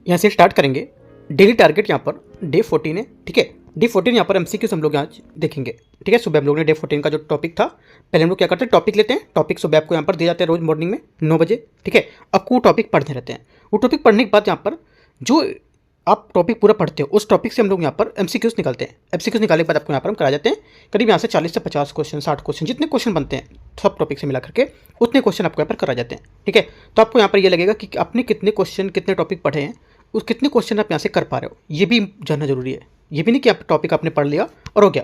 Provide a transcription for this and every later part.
यहाँ से स्टार्ट करेंगे। डेली टारगेट यहाँ पर डे 14 है, ठीक है। डे 14 यहाँ पर एमसीक्यूज हम लोग यहाँ देखेंगे, ठीक है। सुबह हम लोग ने डे 14 का जो टॉपिक था, पहले हम लोग क्या करते हैं, टॉपिक लेते हैं। टॉपिक सुबह आपको यहाँ पर दिए जाते हैं रोज मॉर्निंग में 9 बजे, ठीक है। आपको वो टॉपिक पढ़ने रहते हैं। वो टॉपिक पढ़ने के बाद यहाँ पर जो आप टॉपिक पूरा पढ़ते हो, उस टॉपिक से हम लोग यहाँ पर एमसीक्यूज निकालते हैं। एमसीक्यूज निकालने के बाद आपको यहाँ पर हम करा जाते हैं करीब यहाँ से 40 से 50 क्वेश्चन, 60 क्वेश्चन, जितने क्वेश्चन बनते हैं सब टॉपिक से मिला करके उतने क्वेश्चन आपको यहाँ पर करा जाते हैं, ठीक है। तो आपको यहाँ पर ये लगेगा कि आपने कितने क्वेश्चन, कितने टॉपिक पढ़े हैं, उस कितने क्वेश्चन आप यहाँ से कर पा रहे हो, ये भी जानना जरूरी है। ये भी नहीं कि आप टॉपिक आपने पढ़ लिया और हो गया,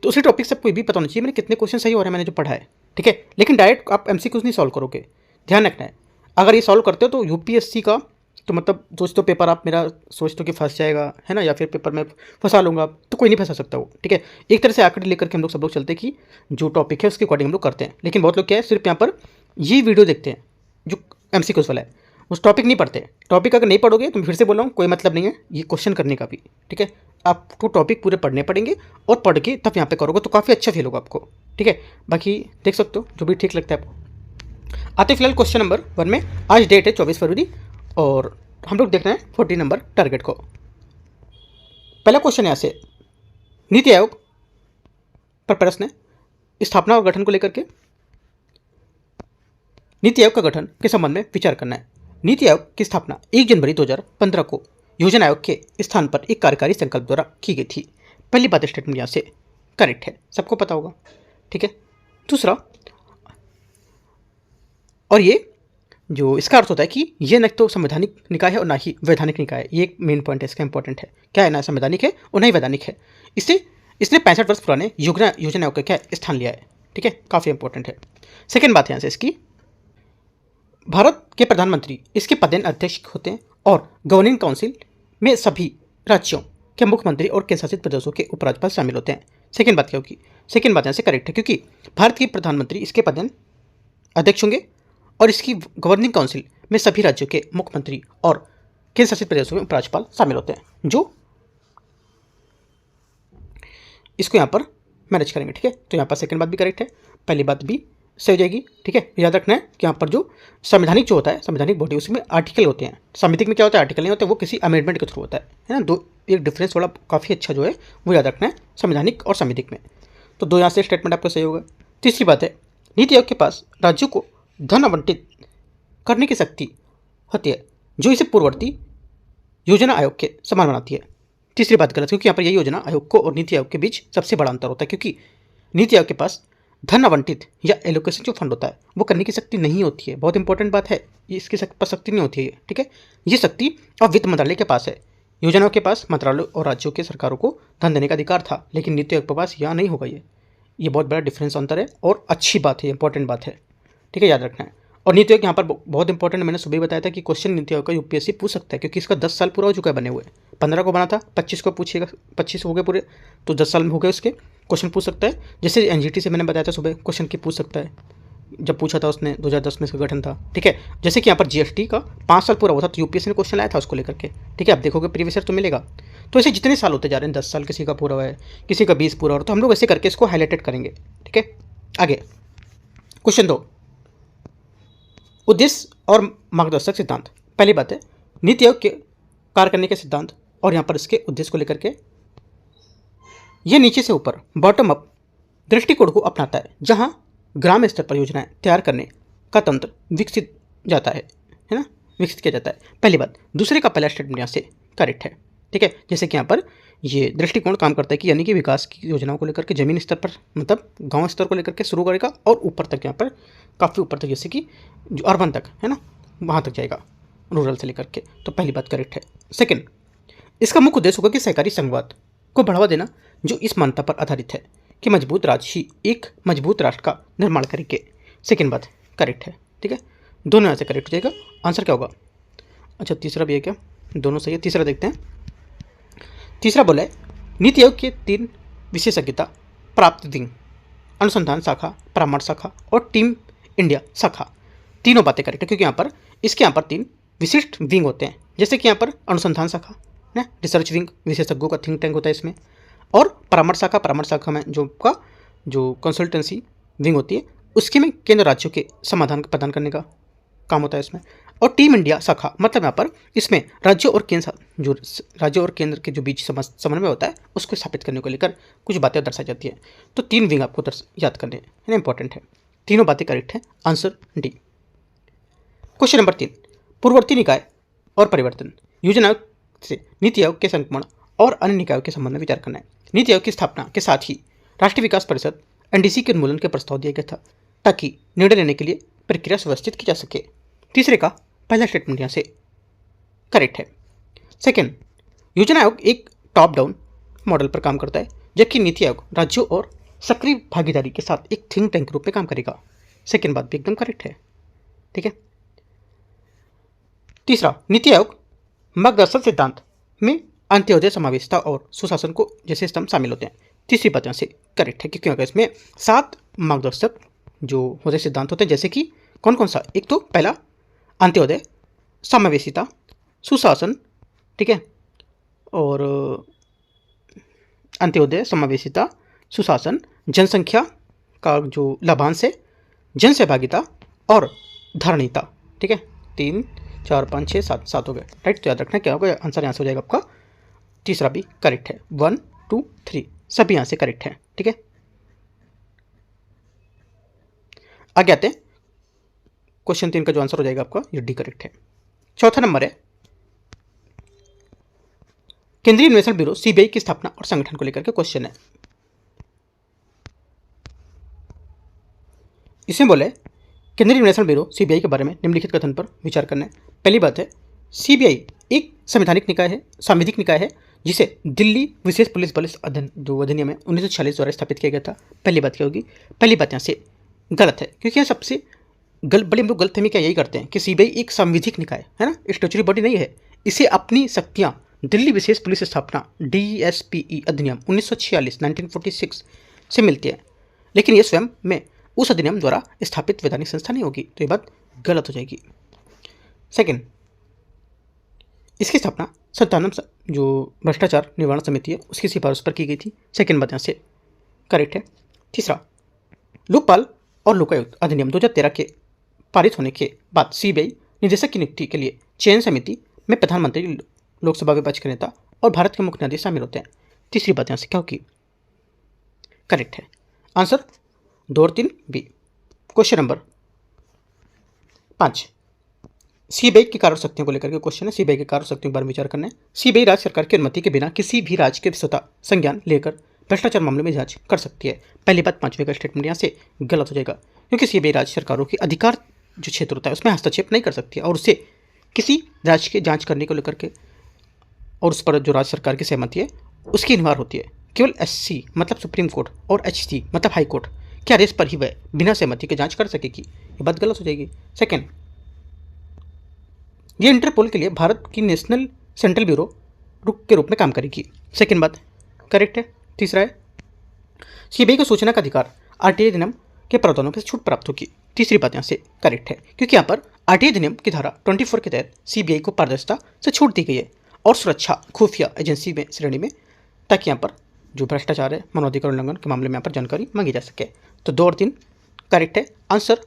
तो उसी टॉपिक से आपको ये भी पता होना चाहिए मैंने कितने क्वेश्चन सही हो रहे हैं मैंने जो पढ़ा है, ठीक है। लेकिन डायरेक्ट आप एमसीक्यूज नहीं सॉल्व करोगे, ध्यान रखना है। अगर ये सॉल्व करते हो तो यूपीएससी का तो मतलब सोचते हो पेपर आप मेरा सोचते हो कि फंस जाएगा, है ना, या फिर पेपर में फंसा लूँगा, तो कोई नहीं फंसा सकता वो, ठीक है। एक तरह से आंकड़े लेकर के हम लोग सब लोग चलते हैं कि जो टॉपिक है उसके अकॉर्डिंग हम लोग करते हैं। लेकिन बहुत लोग क्या है, सिर्फ यहाँ पर ये वीडियो देखते हैं जो एमसीक्यूज वाला है, उस टॉपिक नहीं पढ़ते। टॉपिक अगर नहीं पढ़ोगे तो मैं फिर से बोल रहा हूँ, कोई मतलब नहीं है ये क्वेश्चन करने का भी, ठीक है। आपको टॉपिक पूरे पढ़ने पड़ेंगे और पढ़ के तब यहाँ पे करोगे तो काफ़ी अच्छा फील होगा आपको, ठीक है। बाकी देख सकते हो जो भी ठीक लगता है आपको। आते फिलहाल क्वेश्चन नंबर 1 में। आज डेट है 24 फरवरी और हम लोग देख रहे हैं 14 नंबर टारगेट को। पहला क्वेश्चन यहाँ से नीति आयोग पर प्रश्न है, स्थापना और गठन को लेकर के। नीति आयोग का गठन के संबंध में विचार करना है। नीति आयोग की स्थापना 1 जनवरी 2015 को योजना आयोग के स्थान पर एक कार्यकारी संकल्प द्वारा की गई थी। पहली बात स्टेटमेंट यहाँ से करेक्ट है, सबको पता होगा, ठीक है। दूसरा, और ये जो इसका अर्थ होता है कि ये न तो संवैधानिक निकाय है और ना ही वैधानिक निकाय है। ये एक मेन पॉइंट है, इसका इंपॉर्टेंट है। क्या है, ना संवैधानिक है और ना ही वैधानिक है। इससे इसने 65 वर्ष पुराने योजना आयोग का क्या स्थान लिया है, ठीक है, काफ़ी इंपॉर्टेंट है। सेकेंड बात यहाँ से इसकी, भारत के प्रधानमंत्री इसके पदेन अध्यक्ष होते हैं और गवर्निंग काउंसिल में सभी राज्यों के मुख्यमंत्री और केंद्र शासित प्रदेशों के उपराज्यपाल शामिल होते हैं। सेकेंड बात क्या होगी, सेकेंड बात यहाँ से करेक्ट है, क्योंकि भारत के प्रधानमंत्री इसके पदेन अध्यक्ष होंगे और इसकी गवर्निंग काउंसिल में सभी राज्यों के मुख्यमंत्री और केंद्र शासित प्रदेशों में उपराज्यपाल शामिल होते हैं, जो इसको यहाँ पर मैनेज करेंगे, ठीक है। तो यहाँ पर सेकंड बात भी करेक्ट है, पहली बात भी सही हो जाएगी, ठीक है। याद रखना है कि यहाँ पर जो संवैधानिक जो होता है, संवैधानिक बॉडी, उसमें आर्टिकल होते हैं। समिति में क्या होता है, आर्टिकल नहीं होता है, वो किसी अमेंडमेंट के थ्रू होता है ना। दो एक डिफरेंस थोड़ा काफ़ी अच्छा जो है वो याद रखना है संवैधानिक और समितिक में। तो दो यहाँ से स्टेटमेंट आपका सही होगा। तीसरी बात है, नीति आयोग के पास राज्यों को धन आवंटित करने की शक्ति होती है, जो इसे पूर्ववर्ती योजना आयोग के समान बनाती है। तीसरी बात गलत, क्योंकि यहाँ पर यह योजना आयोग को और नीति आयोग के बीच सबसे बड़ा अंतर होता है, क्योंकि नीति आयोग के पास धन आवंटित या एलोकेशन जो फंड होता है वो करने की शक्ति नहीं होती है। बहुत इंपॉर्टेंट बात है, ये इसकी पास शक्ति नहीं होती है, ठीक है। ये शक्ति अब वित्त मंत्रालय के पास है। योजनाओं के पास मंत्रालय और राज्यों के सरकारों को धन देने का अधिकार था, लेकिन नीति आयोग के पास यहाँ नहीं होगा। ये बहुत बड़ा डिफरेंस अंतर है और अच्छी बात है, इंपॉर्टेंट बात है, ठीक है, याद रखना है। और नीति आयोग यहाँ पर बहुत इंपॉर्टेंट, मैंने सुबह बताया था कि क्वेश्चन नीति आयोग का यूपीएससी पूछ सकता है, क्योंकि इसका 10 साल पूरा हो चुका है बने हुए। 15 को बना था, 25 को पूछेगा, 25 हो गए पूरे, तो 10 साल में हो गए उसके। क्वेश्चन पूछ सकता है, जैसे एनजीटी से मैंने बताया था सुबह, क्वेश्चन की पूछ सकता है, जब पूछा था उसने 2010 में इसका गठन था, ठीक है। जैसे कि यहाँ पर जीएसटी का 5 साल पूरा हुआ था, तो यूपीएससी ने क्वेश्चन लाया था उसको लेकर के, ठीक है। आप देखोगे प्रीवियस ईयर तो मिलेगा। तो ऐसे जितने साल होते जा रहे हैं, 10 साल किसी का पूरा हुआ है, किसी का 20 पूरा हो रहा है, तो हम लोग ऐसे करके इसको हाईलाइटेड करेंगे, ठीक है। आगे क्वेश्चन 2, उद्देश्य और मार्गदर्शक सिद्धांत। पहली बात है, नीति आयोग के कार्य करने के सिद्धांत और यहाँ पर इसके उद्देश्य को लेकर के ये नीचे से ऊपर बॉटम अप दृष्टिकोण को अपनाता है, जहाँ ग्राम स्तर पर योजनाएं तैयार करने का तंत्र विकसित जाता है ना, विकसित किया जाता है। पहली बात। दूसरे का पहला स्टेटमेंट यहाँ से करेक्ट है, ठीक है। जैसे कि यहाँ पर ये दृष्टिकोण काम करता है कि यानी कि विकास की योजनाओं को लेकर के जमीन स्तर पर, मतलब गांव स्तर को लेकर के शुरू करेगा और ऊपर तक, यहाँ पर काफ़ी ऊपर तक, जैसे कि जो अर्बन तक है ना, वहाँ तक जाएगा, रूरल से लेकर के। तो पहली बात करेक्ट है। सेकंड, इसका मुख्य उद्देश्य होगा कि सहकारी संघवाद को बढ़ावा देना, जो इस मान्यता पर आधारित है कि मजबूत राज्य ही एक मजबूत राष्ट्र का निर्माण करेंगे। सेकेंड बात करेक्ट है, ठीक है। दोनों यहाँ से करेक्ट हो जाएगा। आंसर क्या होगा? अच्छा, तीसरा भी है क्या? दोनों सही है। तीसरा देखते हैं। तीसरा बोला है, नीति आयोग के 3 विशेषज्ञता प्राप्त विंग, अनुसंधान शाखा, परामर्श शाखा और टीम इंडिया शाखा। तीनों बातें करेक्ट है, क्योंकि यहाँ पर इसके यहाँ पर 3 विशिष्ट विंग होते हैं। जैसे कि यहाँ पर अनुसंधान शाखा ना, रिसर्च विंग, विशेषज्ञों का थिंक टैंक होता है इसमें। और परामर्श शाखा में जो कंसल्टेंसी विंग होती है, उसके में केंद्र राज्यों के समाधान प्रदान करने का काम होता है इसमें। और टीम इंडिया शाखा मतलब यहाँ पर इसमें राज्यों और केंद्र के जो बीच समन्वय होता है उसको स्थापित करने को लेकर कुछ बातें दर्शाई जाती है। तो 3 विंग आपको याद करने हैं, इंपॉर्टेंट है। तीनों बातें करेक्ट है, आंसर डी। क्वेश्चन नंबर 3, पूर्ववर्ती निकाय और परिवर्तन। योजना आयोग से नीति आयोग के संक्रमण और अन्य निकायों के संबंध में विचार करना है। नीति आयोग की स्थापना के साथ ही राष्ट्रीय विकास परिषद एनडीसी के उन्मूलन के प्रस्ताव दिया गया था ताकि निर्णय लेने के लिए प्रक्रिया सुव्यवस्थित की जा सके। तीसरे का पहला स्टेटमेंट यहाँ से करेक्ट है। सेकेंड, योजना आयोग एक टॉप डाउन मॉडल पर काम करता है, जबकि नीति आयोग राज्यों और सक्रिय भागीदारी के साथ एक थिंक टैंक के रूप में काम करेगा। सेकेंड बात भी एकदम करेक्ट है, ठीक है। तीसरा, नीति आयोग मार्गदर्शक सिद्धांत में अंत्योदय, समावेशिता और सुशासन को जैसे स्तंभ शामिल होते हैं। तीसरी बात यहाँ से करेक्ट है, क्योंकि अगर इसमें 7 मार्गदर्शक जो होते सिद्धांत होते हैं, जैसे कि कौन कौन सा, एक तो पहला अंत्योदय, समावेशिता, सुशासन, ठीक है, और अंत्योदय, समावेशिता, सुशासन, जनसंख्या का जो लाभांश है, जन सहभागिता और धारणीयता, ठीक है। 3 4 5 6 7 हो गए, राइट। तो याद रखना क्या होगा, आंसर यहाँ से हो जाएगा आपका। तीसरा भी करेक्ट है, 1 2 3 सभी यहाँ से करेक्ट है, ठीक है। आगे आते हैं, क्वेश्चन 3 का जो आंसर हो जाएगा आपका ये डी करेक्ट है। चौथा नंबर है, केंद्रीय अन्वेषण ब्यूरो सीबीआई की स्थापना और संगठन को लेकर के क्वेश्चन है। इसमें बोले केंद्रीय अन्वेषण ब्यूरो सीबीआई के बारे में निम्नलिखित कथन पर विचार करना है। पहली बात है, सीबीआई एक संवैधानिक निकाय है, सांविधिक निकाय है, जिसे दिल्ली विशेष पुलिस बल जो अधिनियम है 1946 द्वारा स्थापित किया गया था। पहली बात क्या होगी, पहली बात यहाँ से गलत है, क्योंकि यहाँ सबसे बड़े हम लोग गलतफहमी क्या यही करते हैं कि सीबीआई एक सांविधिक निकाय है ना, स्टैट्यूटरी बॉडी नहीं है। इसे अपनी शक्तियां दिल्ली विशेष पुलिस स्थापना DSPE अधिनियम 1946 से मिलती है, लेकिन यह स्वयं में उस अधिनियम द्वारा स्थापित वैधानिक संस्था नहीं होगी, तो ये बात गलत हो जाएगी। सेकेंड, इसकी स्थापना 97 जो भ्रष्टाचार निवारण समिति है उसकी सिफारिश पर की गई थी। सेकेंड बात यहाँ से करेक्ट है। तीसरा, लोकपाल और लोकायुक्त अधिनियम 2013 के पारित होने के बाद सीबीआई निदेशक की नियुक्ति के लिए चयन समिति में प्रधानमंत्री, लोकसभा विपक्ष के नेता और भारत के मुख्य न्यायाधीश शामिल होते हैं। तीसरी बात यहाँ से क्या होगी, करेक्ट है, आंसर 2 और 3 बी। क्वेश्चन नंबर 5, सीबीआई की कार्य शक्तियों को लेकर के क्वेश्चन है। सीबीआई की कार्य शक्तियों के बारे में विचार करना है। सीबीआई राज्य सरकार की अनुमति के बिना किसी भी राज्य के स्वतः संज्ञान लेकर भ्रष्टाचार मामले में जांच कर सकती है। पहली बात 5वें का स्टेटमेंट यहाँ से गलत हो जाएगा, क्योंकि सीबीआई राज्य सरकारों की अधिकार जो क्षेत्र होता है उसमें हस्तक्षेप नहीं कर सकती है और उससे किसी राज्य के जांच करने को लेकर के और उस पर जो राज्य सरकार की सहमति है उसकी अनिवार्य होती है। केवल SC मतलब सुप्रीम कोर्ट और HC मतलब हाई कोर्ट के आदेश पर ही वह बिना सहमति के जांच कर सकेगी, ये बात गलत हो जाएगी। सेकेंड, ये इंटरपोल के लिए भारत की नेशनल सेंट्रल ब्यूरो के रूप में काम करेगी। सेकेंड बात करेक्ट है। तीसरा है, सीबीआई को सूचना का अधिकार RTA अधिनियम के प्रावधानों से छूट प्राप्त होगी। तीसरी बात यहाँ से करेक्ट है, क्योंकि यहाँ पर RTA अधिनियम की धारा 24 के तहत सीबीआई को पारदर्शिता से छूट दी गई है और सुरक्षा खुफिया एजेंसी में श्रेणी में, ताकि यहाँ पर जो भ्रष्टाचार है, मानवाधिकार उल्लंघन के मामले में यहाँ पर जानकारी मांगी जा सके। तो 2 और 3 करेक्ट है, आंसर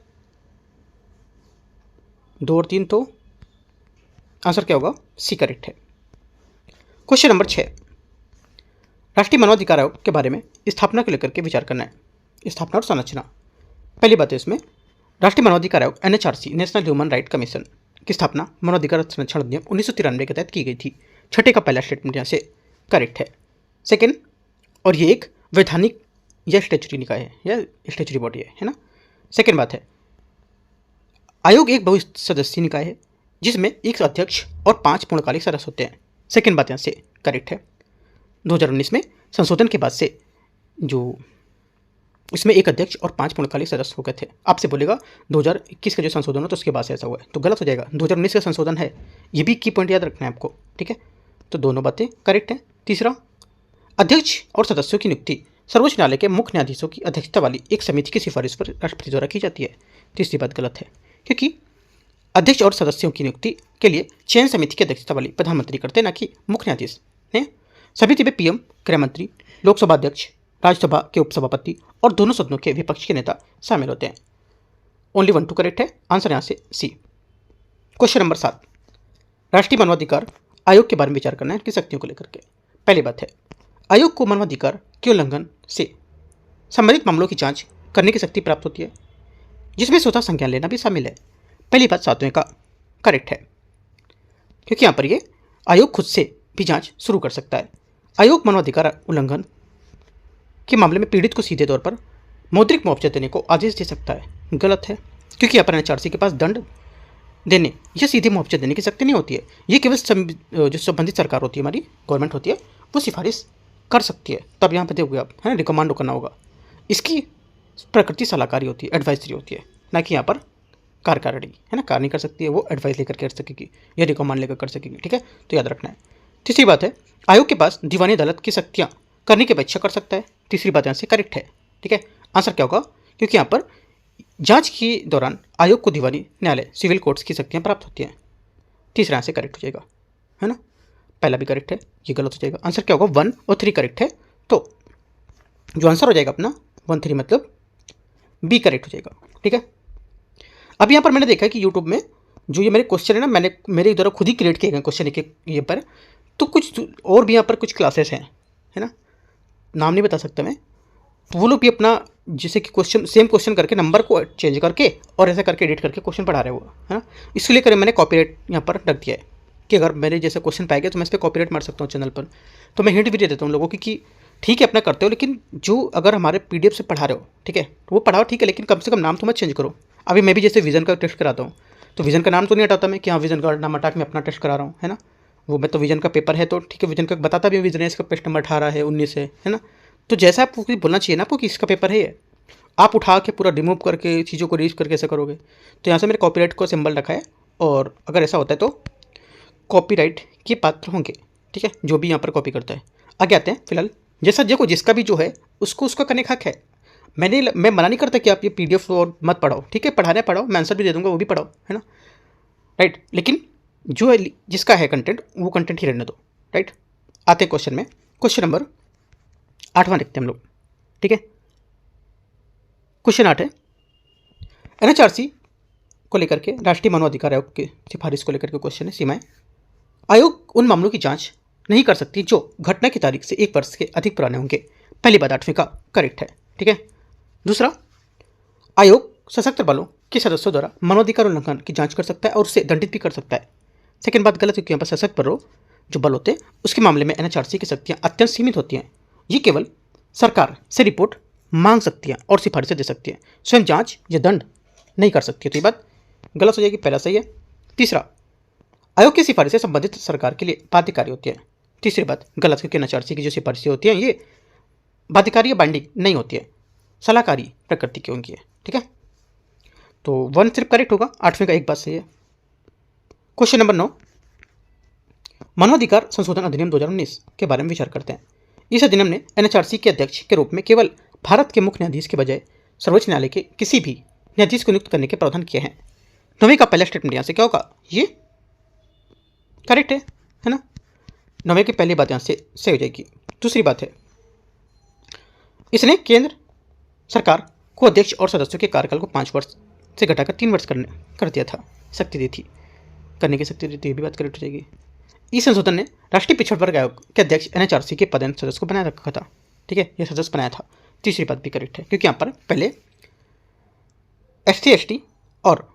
2 और 3 तो आंसर क्या होगा, सी करेक्ट है। क्वेश्चन नंबर 6, राष्ट्रीय मानवाधिकार आयोग के बारे में स्थापना को लेकर के विचार करना है। स्थापना और संरचना। पहली बात है इसमें, राष्ट्रीय मानवाधिकार आयोग NHRC national human right commission की स्थापना मानवाधिकार संरक्षण अधिनियम 1993 के तहत की गई थी। छठे का पहला स्टेटमेंट यहाँ से करेक्ट है। सेकेंड, और ये एक वैधानिक या स्टैट्यूटरी निकाय है या स्टैट्यूटरी बॉडी है ना। सेकेंड बात है, आयोग एक बहुसदस्यीय निकाय है जिसमें एक अध्यक्ष और 5 पूर्णकालिक सदस्य होते हैं। सेकेंड बात यहाँ से करेक्ट है। 2019 में संशोधन के बाद से जो इसमें एक अध्यक्ष और 5 पूर्णकालिक सदस्य हो गए थे। आपसे बोलेगा 2021 का जो संशोधन हो तो उसके बाद से ऐसा हुआ है, तो गलत हो जाएगा। 2019 का संशोधन है, ये भी की पॉइंट याद रखना है आपको, ठीक है। तो दोनों बातें करेक्ट है। तीसरा, अध्यक्ष और सदस्यों की नियुक्ति सर्वोच्च न्यायालय के मुख्य न्यायाधीशों की अध्यक्षता वाली एक समिति की सिफारिश पर राष्ट्रपति द्वारा की जाती है। तीसरी बात गलत है, क्योंकि अध्यक्ष और सदस्यों की नियुक्ति के लिए चयन समिति की अध्यक्षता वाली प्रधानमंत्री करते हैं, न कि मुख्य न्यायाधीश ने। समिति में PM, गृह मंत्री, लोकसभा अध्यक्ष, राज्यसभा के उपसभापति और दोनों सदनों के विपक्ष के नेता शामिल होते हैं। ओनली 1 2 करेक्ट है, आंसर यहाँ से सी। क्वेश्चन नंबर 7, राष्ट्रीय मानवाधिकार आयोग के बारे में विचार करना है, इनकी शक्तियों को लेकर के। पहली बात है, आयोग को मानवाधिकार के उल्लंघन से संबंधित मामलों की जांच करने की शक्ति प्राप्त होती है, जिसमें स्वतः संज्ञान लेना भी शामिल है। पहली बात 7वें का करेक्ट है, क्योंकि यहाँ पर ये आयोग खुद से भी जांच शुरू कर सकता है। आयोग मानवाधिकार उल्लंघन के मामले में पीड़ित को सीधे तौर पर मौद्रिक मुआवजा देने को आदेश दे सकता है। गलत है, क्योंकि यहाँ पर एनएचआरसी के पास दंड देने या सीधे मुआवजा देने की शक्ति नहीं होती है। ये केवल जो संबंधित सरकार होती है, हमारी गवर्नमेंट होती है, वो सिफारिश कर सकती है। तब यहाँ पर देखोगे आप, है ना, रिकमांड करना होगा। इसकी प्रकृति सलाहकारी होती है, एडवाइजरी होती है, ना कि यहाँ पर कार्यकारिणी, है ना, कार्य नहीं कर सकती है, वो एडवाइस लेकर कर सकेगी या रिकमांड लेकर कर सकेगी। ठीक है, तो याद रखना है। तीसरी बात है, आयोग के पास दीवानी अदालत की शक्तियाँ करने की अपेक्षा कर सकता है। तीसरी बात यहाँ से करेक्ट है। ठीक है, आंसर क्या होगा, क्योंकि यहाँ पर जांच के दौरान आयोग को दीवानी न्यायालय सिविल कोर्ट्स की शक्तियाँ प्राप्त होती हैं। तीसरा यहाँ से करेक्ट हो जाएगा, है ना। पहला भी करेक्ट है, ये गलत हो जाएगा। आंसर क्या होगा, 1 और 3 करेक्ट है, तो जो आंसर हो जाएगा अपना 1, 3 मतलब बी करेक्ट हो जाएगा। ठीक है, अब यहाँ पर मैंने देखा कि यूट्यूब में जो ये मेरे क्वेश्चन है ना, मैंने मेरे द्वारा खुद ही क्रिएट किए गए क्वेश्चन एक ये पर, तो कुछ और भी यहाँ पर कुछ क्लासेस हैं, है ना, नाम नहीं बता सकता मैं, तो वो लोग भी अपना जैसे कि क्वेश्चन सेम क्वेश्चन करके नंबर को चेंज करके और ऐसा करके एडिट करके क्वेश्चन पढ़ा रहे हो, है ना। इसके लिए मैंने कॉपीराइट यहाँ पर रख दिया है कि अगर मेरे जैसे क्वेश्चन पाएंगे तो मैं इस पर कॉपीराइट मार सकता हूँ चैनल पर। तो मैं हिंट भी दे देता हूँ लोगों की कि ठीक है अपना करते हो, लेकिन जो अगर हमारे PDF से पढ़ा रहे हो, ठीक है, तो वो पढ़ाओ, ठीक है, लेकिन कम से कम नाम तो मत चेंज करो। अभी मैं भी जैसे विजन का टेस्ट कराता हूँ, तो विजन का नाम तो नहीं हटाता मैं कि हाँ विजन का नाम हटा के मैं अपना टेस्ट करा रहा हूँ, है ना। वो मैं तो विजन का पेपर है तो ठीक है, विजन का बताता भी विजन इसका पेज नंबर 18 है, 19 है ना। तो जैसा आपको बोलना चाहिए ना आपको कि इसका पेपर है ये, आप उठा के पूरा रिमूव करके चीज़ों को रीच करके ऐसा करोगे। तो यहाँ से मेरे कॉपीराइट को सिंबल रखा है, और अगर ऐसा होता है तो कॉपीराइट के पात्र होंगे। ठीक है, जो भी यहाँ पर कॉपी करता है। आगे आते हैं, फिलहाल जैसा देखो जिसका भी जो है उसको उसका करने का हक है। मैं मना नहीं करता कि आप ये PDF और मत पढ़ाओ, ठीक है, पढ़ाने पढ़ाओ, मैं आंसर भी दे दूंगा, वो भी पढ़ाओ, है ना, राइट। लेकिन जो है जिसका है कंटेंट, वो कंटेंट ही रहने दो, राइट। आते हैं क्वेश्चन में, क्वेश्चन नंबर 8वां देखते हैं हम लोग। ठीक है, क्वेश्चन 8 है, NHRC को लेकर के राष्ट्रीय मानवाधिकार आयोग की सिफारिश को लेकर के क्वेश्चन है। सीमाएं, आयोग उन मामलों की जांच नहीं कर सकती जो घटना की तारीख से 1 वर्ष के अधिक पुराने होंगे। पहली बात 8वें का करेक्ट है। ठीक है, दूसरा, आयोग सशस्त्र बलों के सदस्यों द्वारा मानवाधिकार उल्लंघन की जांच कर सकता है और उसे दंडित भी कर सकता है। सेकंड बात गलत है, क्योंकि यहाँ पर सशस्त्र बलों जो बल होते हैं उसके मामले में NHRC की शक्तियाँ अत्यंत सीमित होती हैं। ये केवल सरकार से रिपोर्ट मांग सकती हैं और सिफारिशें दे सकती हैं, स्वयं जांच या दंड नहीं कर सकती है। तो ये बात गलत हो जाएगी, पहला सही है। तीसरा, आयोग की सिफारिशें संबंधित सरकार के लिए बाध्यकारी होती है। तीसरी बात गलत, क्योंकि NHRC की जो सिफारिशें होती हैं ये बाध्यकारी या बाइंडिंग नहीं होती है, सलाहकारी प्रकृति की होंगी है। ठीक है, तो 1 सिर्फ करेक्ट होगा, 8वें का एक बात सही है। क्वेश्चन नंबर 9, मानवाधिकार संशोधन अधिनियम 2019 के बारे में विचार करते हैं। इस अधिनियम ने NHRC के अध्यक्ष के रूप में केवल भारत के मुख्य न्यायाधीश के बजाय सर्वोच्च न्यायालय के किसी भी न्यायाधीश को नियुक्त करने के प्रावधान किए हैं। 9वें का पहला स्टेटमेंट यहाँ से क्या होगा, ये करेक्ट है ना। 9वें की पहली बात यहाँ से सही हो जाएगी। दूसरी बात है, इसने केंद्र सरकार को अध्यक्ष और सदस्यों के कार्यकाल को 5 वर्ष से घटाकर 3 वर्ष कर दिया था, शक्ति दी थी, करने की शक्ति दी थी, ये भी बात करेक्ट हो जाएगी। इस संशोधन ने राष्ट्रीय पिछड़ा वर्ग आयोग के अध्यक्ष NHRC के पदेन सदस्य को बनाए रखा था। ठीक है, यह सदस्य बनाया था। तीसरी बात भी करेक्ट है, क्योंकि यहाँ पर पहले ST और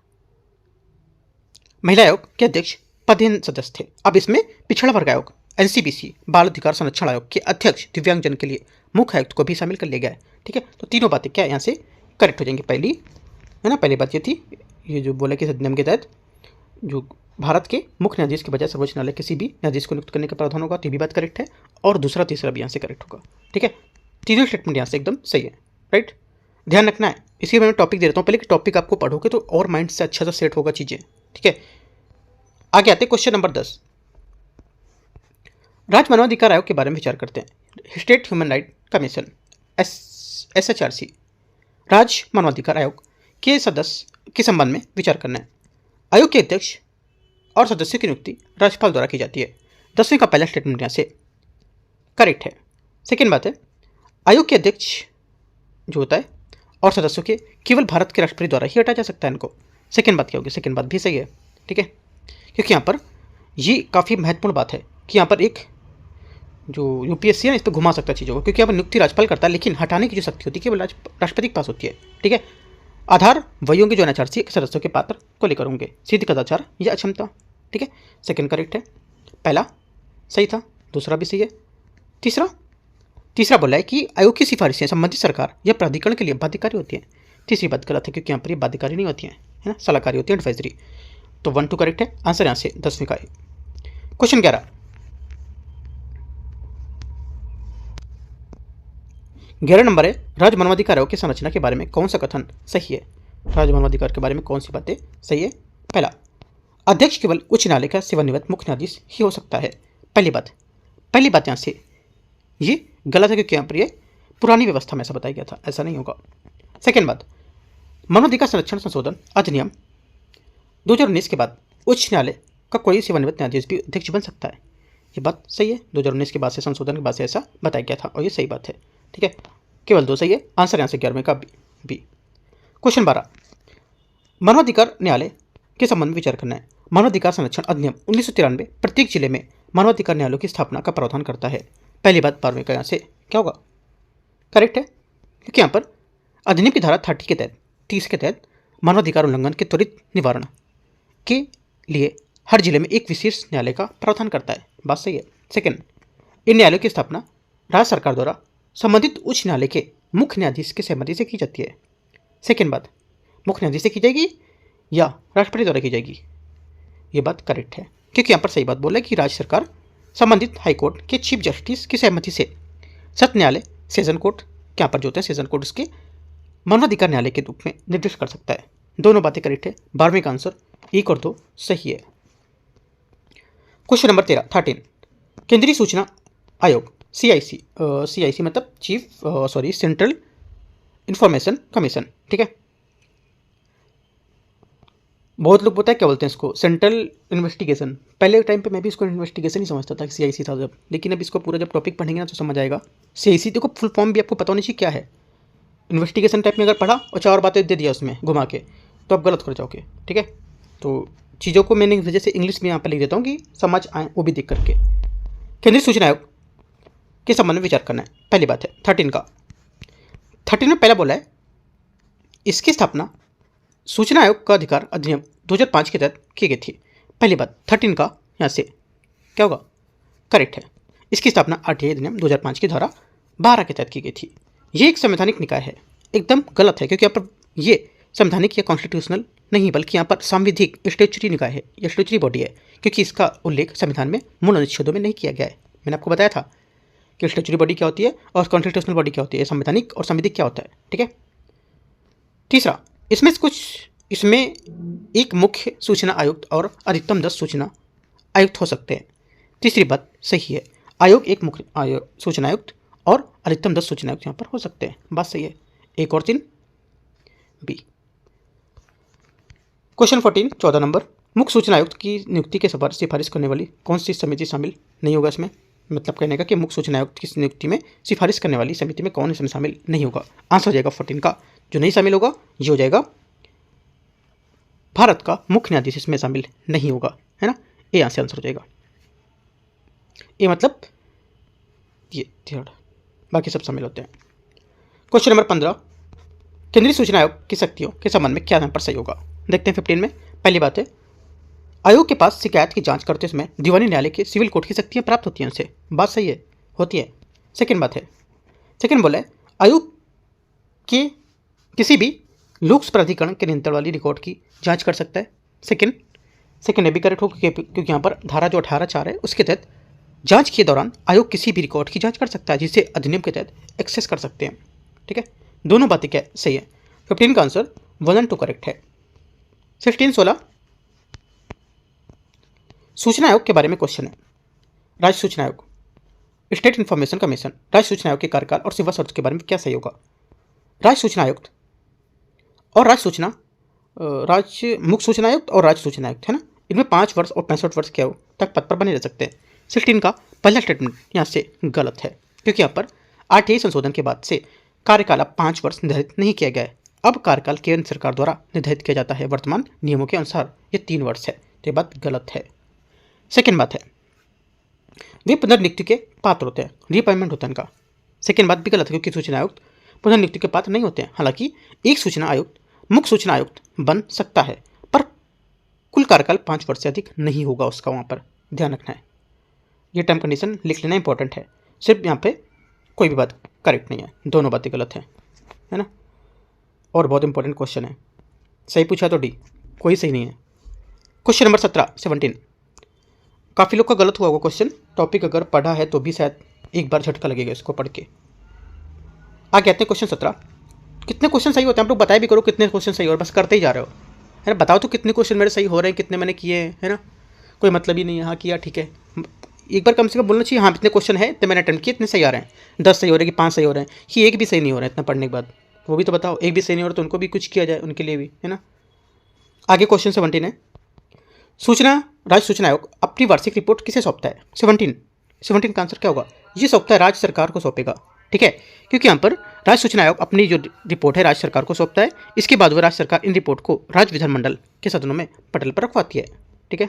महिला आयोग के अध्यक्ष पदेन सदस्य थे। अब इसमें पिछड़ा वर्ग आयोग NCBC बाल अधिकार संरक्षण आयोग के अध्यक्ष दिव्यांगजन के लिए मुख्य आयुक्त को भी शामिल कर लिया गया है। ठीक है, तो तीनों बातें क्या यहाँ से करेक्ट हो जाएंगी। पहली है ना, पहली बात ये थी, ये जो बोला कि इस अधिनियम के तहत जो भारत के मुख्य न्यायाधीश के बजाय सर्वोच्च न्यायालय किसी भी न्यायाधीश को नियुक्त करने का प्रावधान होगा, तो ये भी बात करेक्ट है। और दूसरा तीसरा भी यहाँ से करेक्ट होगा। ठीक है, तीनों स्टेटमेंट यहाँ से एकदम सही है, राइट। ध्यान रखना है, इसलिए मैं टॉपिक दे देता हूँ पहले कि टॉपिक आपको पढ़ोगे तो और माइंड से अच्छा सा सेट होगा चीज़ें। ठीक है, आगे आते क्वेश्चन नंबर 10, राज्य मानवाधिकार आयोग के बारे में विचार करते हैं। State human right commission SHRC राज्य मानवाधिकार आयोग के सदस्य के संबंध में विचार करना है। आयोग के अध्यक्ष और सदस्यों की नियुक्ति राज्यपाल द्वारा की जाती है। 10वें का पहला स्टेटमेंट यहाँ से करेक्ट है। सेकेंड बात है, आयोग के अध्यक्ष जो होता है और सदस्यों के केवल भारत के राष्ट्रपति द्वारा ही हटाया जा सकता है इनको। सेकेंड बात क्या होगी, सेकेंड बात भी सही है। ठीक है, क्योंकि यहाँ पर ये काफ़ी महत्वपूर्ण बात है कि यहाँ पर एक जो यूपीएससी है ना इस पर घुमा सकता है चीज़ों को, क्योंकि यहाँ पर नियुक्ति राज्यपाल करता है, लेकिन हटाने की जो शक्ति होती है केवल राष्ट्रपति के पास होती है। ठीक है, आधार वही होंगे जो एनएचआरसी के सदस्यों के पात्र को लेकर होंगे, सीधी कदाचार या अक्षमता। ठीक है, सेकंड करेक्ट है, पहला सही था, दूसरा भी सही है। तीसरा बोला है कि आयोग की सिफारिशें संबंधित सरकार या प्राधिकरण के लिए बाध्यकारी होती हैं। तीसरी बात गलत है, क्योंकि यहाँ पर ये बाध्यकारी नहीं होती हैं, है ना, सलाहकारी होती है, एडवाइजरी। तो 1 2 करेक्ट है, आंसर यहाँ से 10वीं का है। क्वेश्चन 11 नंबर है, राज्य मानवाधिकार आयोग की संरचना के बारे में कौन सा कथन सही है? राज्य मानवाधिकार के बारे में कौन सी बातें सही है? पहला, अध्यक्ष केवल उच्च न्यायालय का सेवानिवृत्त मुख्य न्यायाधीश ही हो सकता है। पहली बात यहाँ से ये गलत है, क्योंकि यहाँ पर ये पुरानी व्यवस्था में ऐसा बताया गया था, ऐसा नहीं होगा। सेकेंड बात, मानवाधिकार संरक्षण संशोधन अधिनियम 2019 के बाद उच्च न्यायालय का कोई सेवानिवृत्त न्यायाधीश भी अध्यक्ष बन सकता है। ये बात सही है, 2019 के बाद से संशोधन के बाद से ऐसा बताया गया था और ये सही बात है। ठीक है, केवल 2 सही है, आंसर यहाँ से 11वें का बी। क्वेश्चन 12, मानवाधिकार न्यायालय के संबंध में विचार करना है। मानवाधिकार संरक्षण अधिनियम 1993 प्रत्येक जिले में मानवाधिकार न्यायालयों की स्थापना का प्रावधान करता है। पहली बात 12वें का यहाँ से क्या होगा? करेक्ट है, क्योंकि यहाँ पर अधिनियम की धारा 30 के तहत मानवाधिकार उल्लंघन के त्वरित निवारण के लिए हर जिले में एक विशेष न्यायालय का प्रावधान करता है। बात सही है। सेकंड, इन न्यायालयों की स्थापना राज्य सरकार द्वारा संबंधित उच्च न्यायालय के मुख्य न्यायाधीश की सहमति से की जाती है। सेकंड बात, मुख्य न्यायाधीश से की जाएगी या राष्ट्रपति द्वारा की जाएगी? ये बात करेक्ट है, क्योंकि यहाँ पर सही बात बोला है कि राज्य सरकार संबंधित हाईकोर्ट के चीफ जस्टिस की सहमति से सत्र न्यायालय, सेशन कोर्ट, यहाँ पर जो होते हैं सेशन कोर्ट, इसके मानवाधिकार न्यायालय के रूप में निर्दिष्ट कर सकता है। दोनों बातें करेक्ट है, 12वें का आंसर 1 और 2 सही है। क्वेश्चन नंबर 13 केंद्रीय सूचना आयोग CIC मतलब सेंट्रल इंफॉर्मेशन कमीशन। ठीक है, बहुत लोग पता है क्या बोलते हैं इसको, सेंट्रल इन्वेस्टिगेशन। पहले टाइम पे मैं भी इसको इन्वेस्टिगेशन ही समझता था कि CIC था जब, लेकिन अब इसको पूरा जब टॉपिक पढ़ेंगे ना तो समझ आएगा। CIC देखो फुल फॉर्म भी आपको पता होनी चाहिए क्या है। इन्वेस्टिगेशन टाइप में अगर पढ़ा और 4 बातें दे दिया उसमें घुमा के तो आप गलत कर जाओगे। ठीक है, तो चीज़ों को मैंने वजह से इंग्लिश में यहाँ पर लिख देता हूँ कि समझ आए, वो भी देख करके। केंद्रीय सूचना आयोग के संबंध में विचार करना है। पहली बात है 13 में पहला बोला है इसकी स्थापना सूचना आयोग का अधिकार अधिनियम 2005 के तहत की गई थी। पहली बात 13 का यहाँ से क्या होगा? करेक्ट है, इसकी स्थापना RTI अधिनियम 2005 की धारा 12 के तहत की गई थी। ये एक संवैधानिक निकाय है, एकदम गलत है, क्योंकि यहाँ पर ये संवैधानिक या कॉन्स्टिट्यूशनल नहीं, बल्कि यहाँ पर सांविधिक स्टैट्यूटरी निकाय है या स्टैट्यूटरी बॉडी है, क्योंकि इसका उल्लेख संविधान में मूल अनुच्छेदों में नहीं किया गया है। मैंने आपको बताया था कि स्टैट्यूटरी बॉडी क्या होती है और कॉन्स्टिट्यूशनल बॉडी क्या होती है, संवैधानिक और सांविधिक क्या होता है। ठीक है, तीसरा, इसमें एक मुख्य सूचना आयुक्त और अधिकतम 10 सूचना आयुक्त हो सकते हैं। तीसरी बात सही है, आयोग एक मुख्य सूचना आयुक्त और अधिकतम 10 सूचना आयुक्त यहाँ पर हो सकते हैं। बात सही है, 1 और 3 बी। क्वेश्चन 14 नंबर, मुख्य सूचना आयुक्त की नियुक्ति के सिफारिश करने वाली कौन सी समिति शामिल नहीं होगा इसमें? मतलब कहने का कि मुख्य सूचना आयुक्त की नियुक्ति में सिफारिश करने वाली समिति में कौन इसमें शामिल नहीं होगा? आंसर हो जाएगा 14 का, जो नहीं शामिल होगा ये हो जाएगा भारत का मुख्य न्यायाधीश इसमें शामिल नहीं होगा, है ना। ए यहाँ से आंसर हो जाएगा, ए मतलब ये थर्ड, बाकी सब शामिल होते हैं। क्वेश्चन नंबर 15, केंद्रीय सूचना आयोग की शक्तियों के संबंध में क्या यहाँ पर सही होगा? देखते हैं 15 में। पहली बात है आयोग के पास शिकायत की जांच करते समय दीवानी न्यायालय के सिविल कोर्ट की शक्तियाँ प्राप्त होती हैं उनसे। बात सही है, होती है। सेकेंड बोला है आयोग के किसी भी लोक प्राधिकरण के नियंत्रण वाली रिकॉर्ड की जांच कर सकता है। सेकेंड भी करेक्ट होगा, क्योंकि यहाँ पर धारा जो 18(4) है उसके तहत जांच के दौरान आयोग किसी भी रिकॉर्ड की जांच कर सकता है जिसे अधिनियम के तहत एक्सेस कर सकते हैं। ठीक है, दोनों बातें क्या सही है। 15 का आंसर 1 और 2 करेक्ट है। 16 सूचना आयोग के बारे में क्वेश्चन है। राज्य सूचना आयोग, स्टेट इंफॉर्मेशन कमीशन, राज्य सूचना आयोग के कार्यकाल और सेवा शर्त के बारे में क्या सही होगा? राज्य सूचना आयुक्त और राज्य मुख्य सूचना आयुक्त और राज्य सूचना आयुक्त, है ना, इनमें 5 वर्ष और 65 वर्ष के तक पद पर बने रह सकते हैं। 16 का पहला स्टेटमेंट यहाँ से गलत है, क्योंकि यहाँ पर RTI संशोधन के बाद से कार्यकाल अब 5 वर्ष निर्धारित नहीं किया गया है। अब कार्यकाल केंद्र सरकार द्वारा निर्धारित किया जाता है। वर्तमान नियमों के अनुसार ये 3 वर्ष है, तो ये बात गलत है। सेकेंड बात है वे पुनर्नियुक्ति के पात्र होते हैं, रीअपॉइंटमेंट होता है इनका। सेकेंड बात भी गलत है क्योंकि सूचना आयुक्त पुनर्नियुक्ति के पात्र नहीं होते हैं। हालांकि एक सूचना आयुक्त मुख्य सूचना आयुक्त बन सकता है पर कुल कार्यकाल 5 वर्ष से अधिक नहीं होगा उसका, वहाँ पर ध्यान रखना है। ये टर्म कंडीशन लिख लेना इंपॉर्टेंट है, सिर्फ यहाँ पे कोई भी बात करेक्ट नहीं है, दोनों बातें गलत है ना। और बहुत इंपॉर्टेंट क्वेश्चन है, सही पूछा तो डी, कोई सही नहीं है। क्वेश्चन नंबर 17 काफ़ी लोग का गलत हुआ होगा क्वेश्चन, टॉपिक अगर पढ़ा है तो भी शायद एक बार झटका लगेगा इसको पढ़ के। आगे आते हैं क्वेश्चन 17। कितने क्वेश्चन सही होते हैं आप लोग बताया भी करो, कितने क्वेश्चन सही हो रहे, बस करते ही जा रहे हो है ना। बताओ तो कितने क्वेश्चन मेरे सही हो रहे हैं, कितने मैंने किए हैं, है ना। कोई मतलब ही नहीं है हाँ किया ठीक है, एक बार कम से कम बोलना चाहिए हाँ इतने क्वेश्चन है इतने मैंने अटेम्प्ट किए, इतने सही आ रहे हैं, 10 सही हो रहे हैं कि 5 सही हो रहे हैं, कि एक भी सही नहीं हो रहा है इतना पढ़ने के बाद, वो भी तो बताओ। एक भी सही नहीं हो रहा तो उनको भी कुछ किया जाए, उनके लिए भी, है ना। आगे क्वेश्चन 17 है, राज्य सूचना आयोग अपनी वार्षिक रिपोर्ट किसे सौंपता है। 17 का आंसर क्या होगा, ये सौंपता है राज्य सरकार को सौंपेगा, ठीक है। क्योंकि यहाँ पर राज्य सूचना आयोग अपनी जो रिपोर्ट है राज्य सरकार को सौंपता है, इसके बाद वो राज्य सरकार इन रिपोर्ट को राज्य विधानमंडल के सदनों में पटल पर रखवाती है, ठीक है।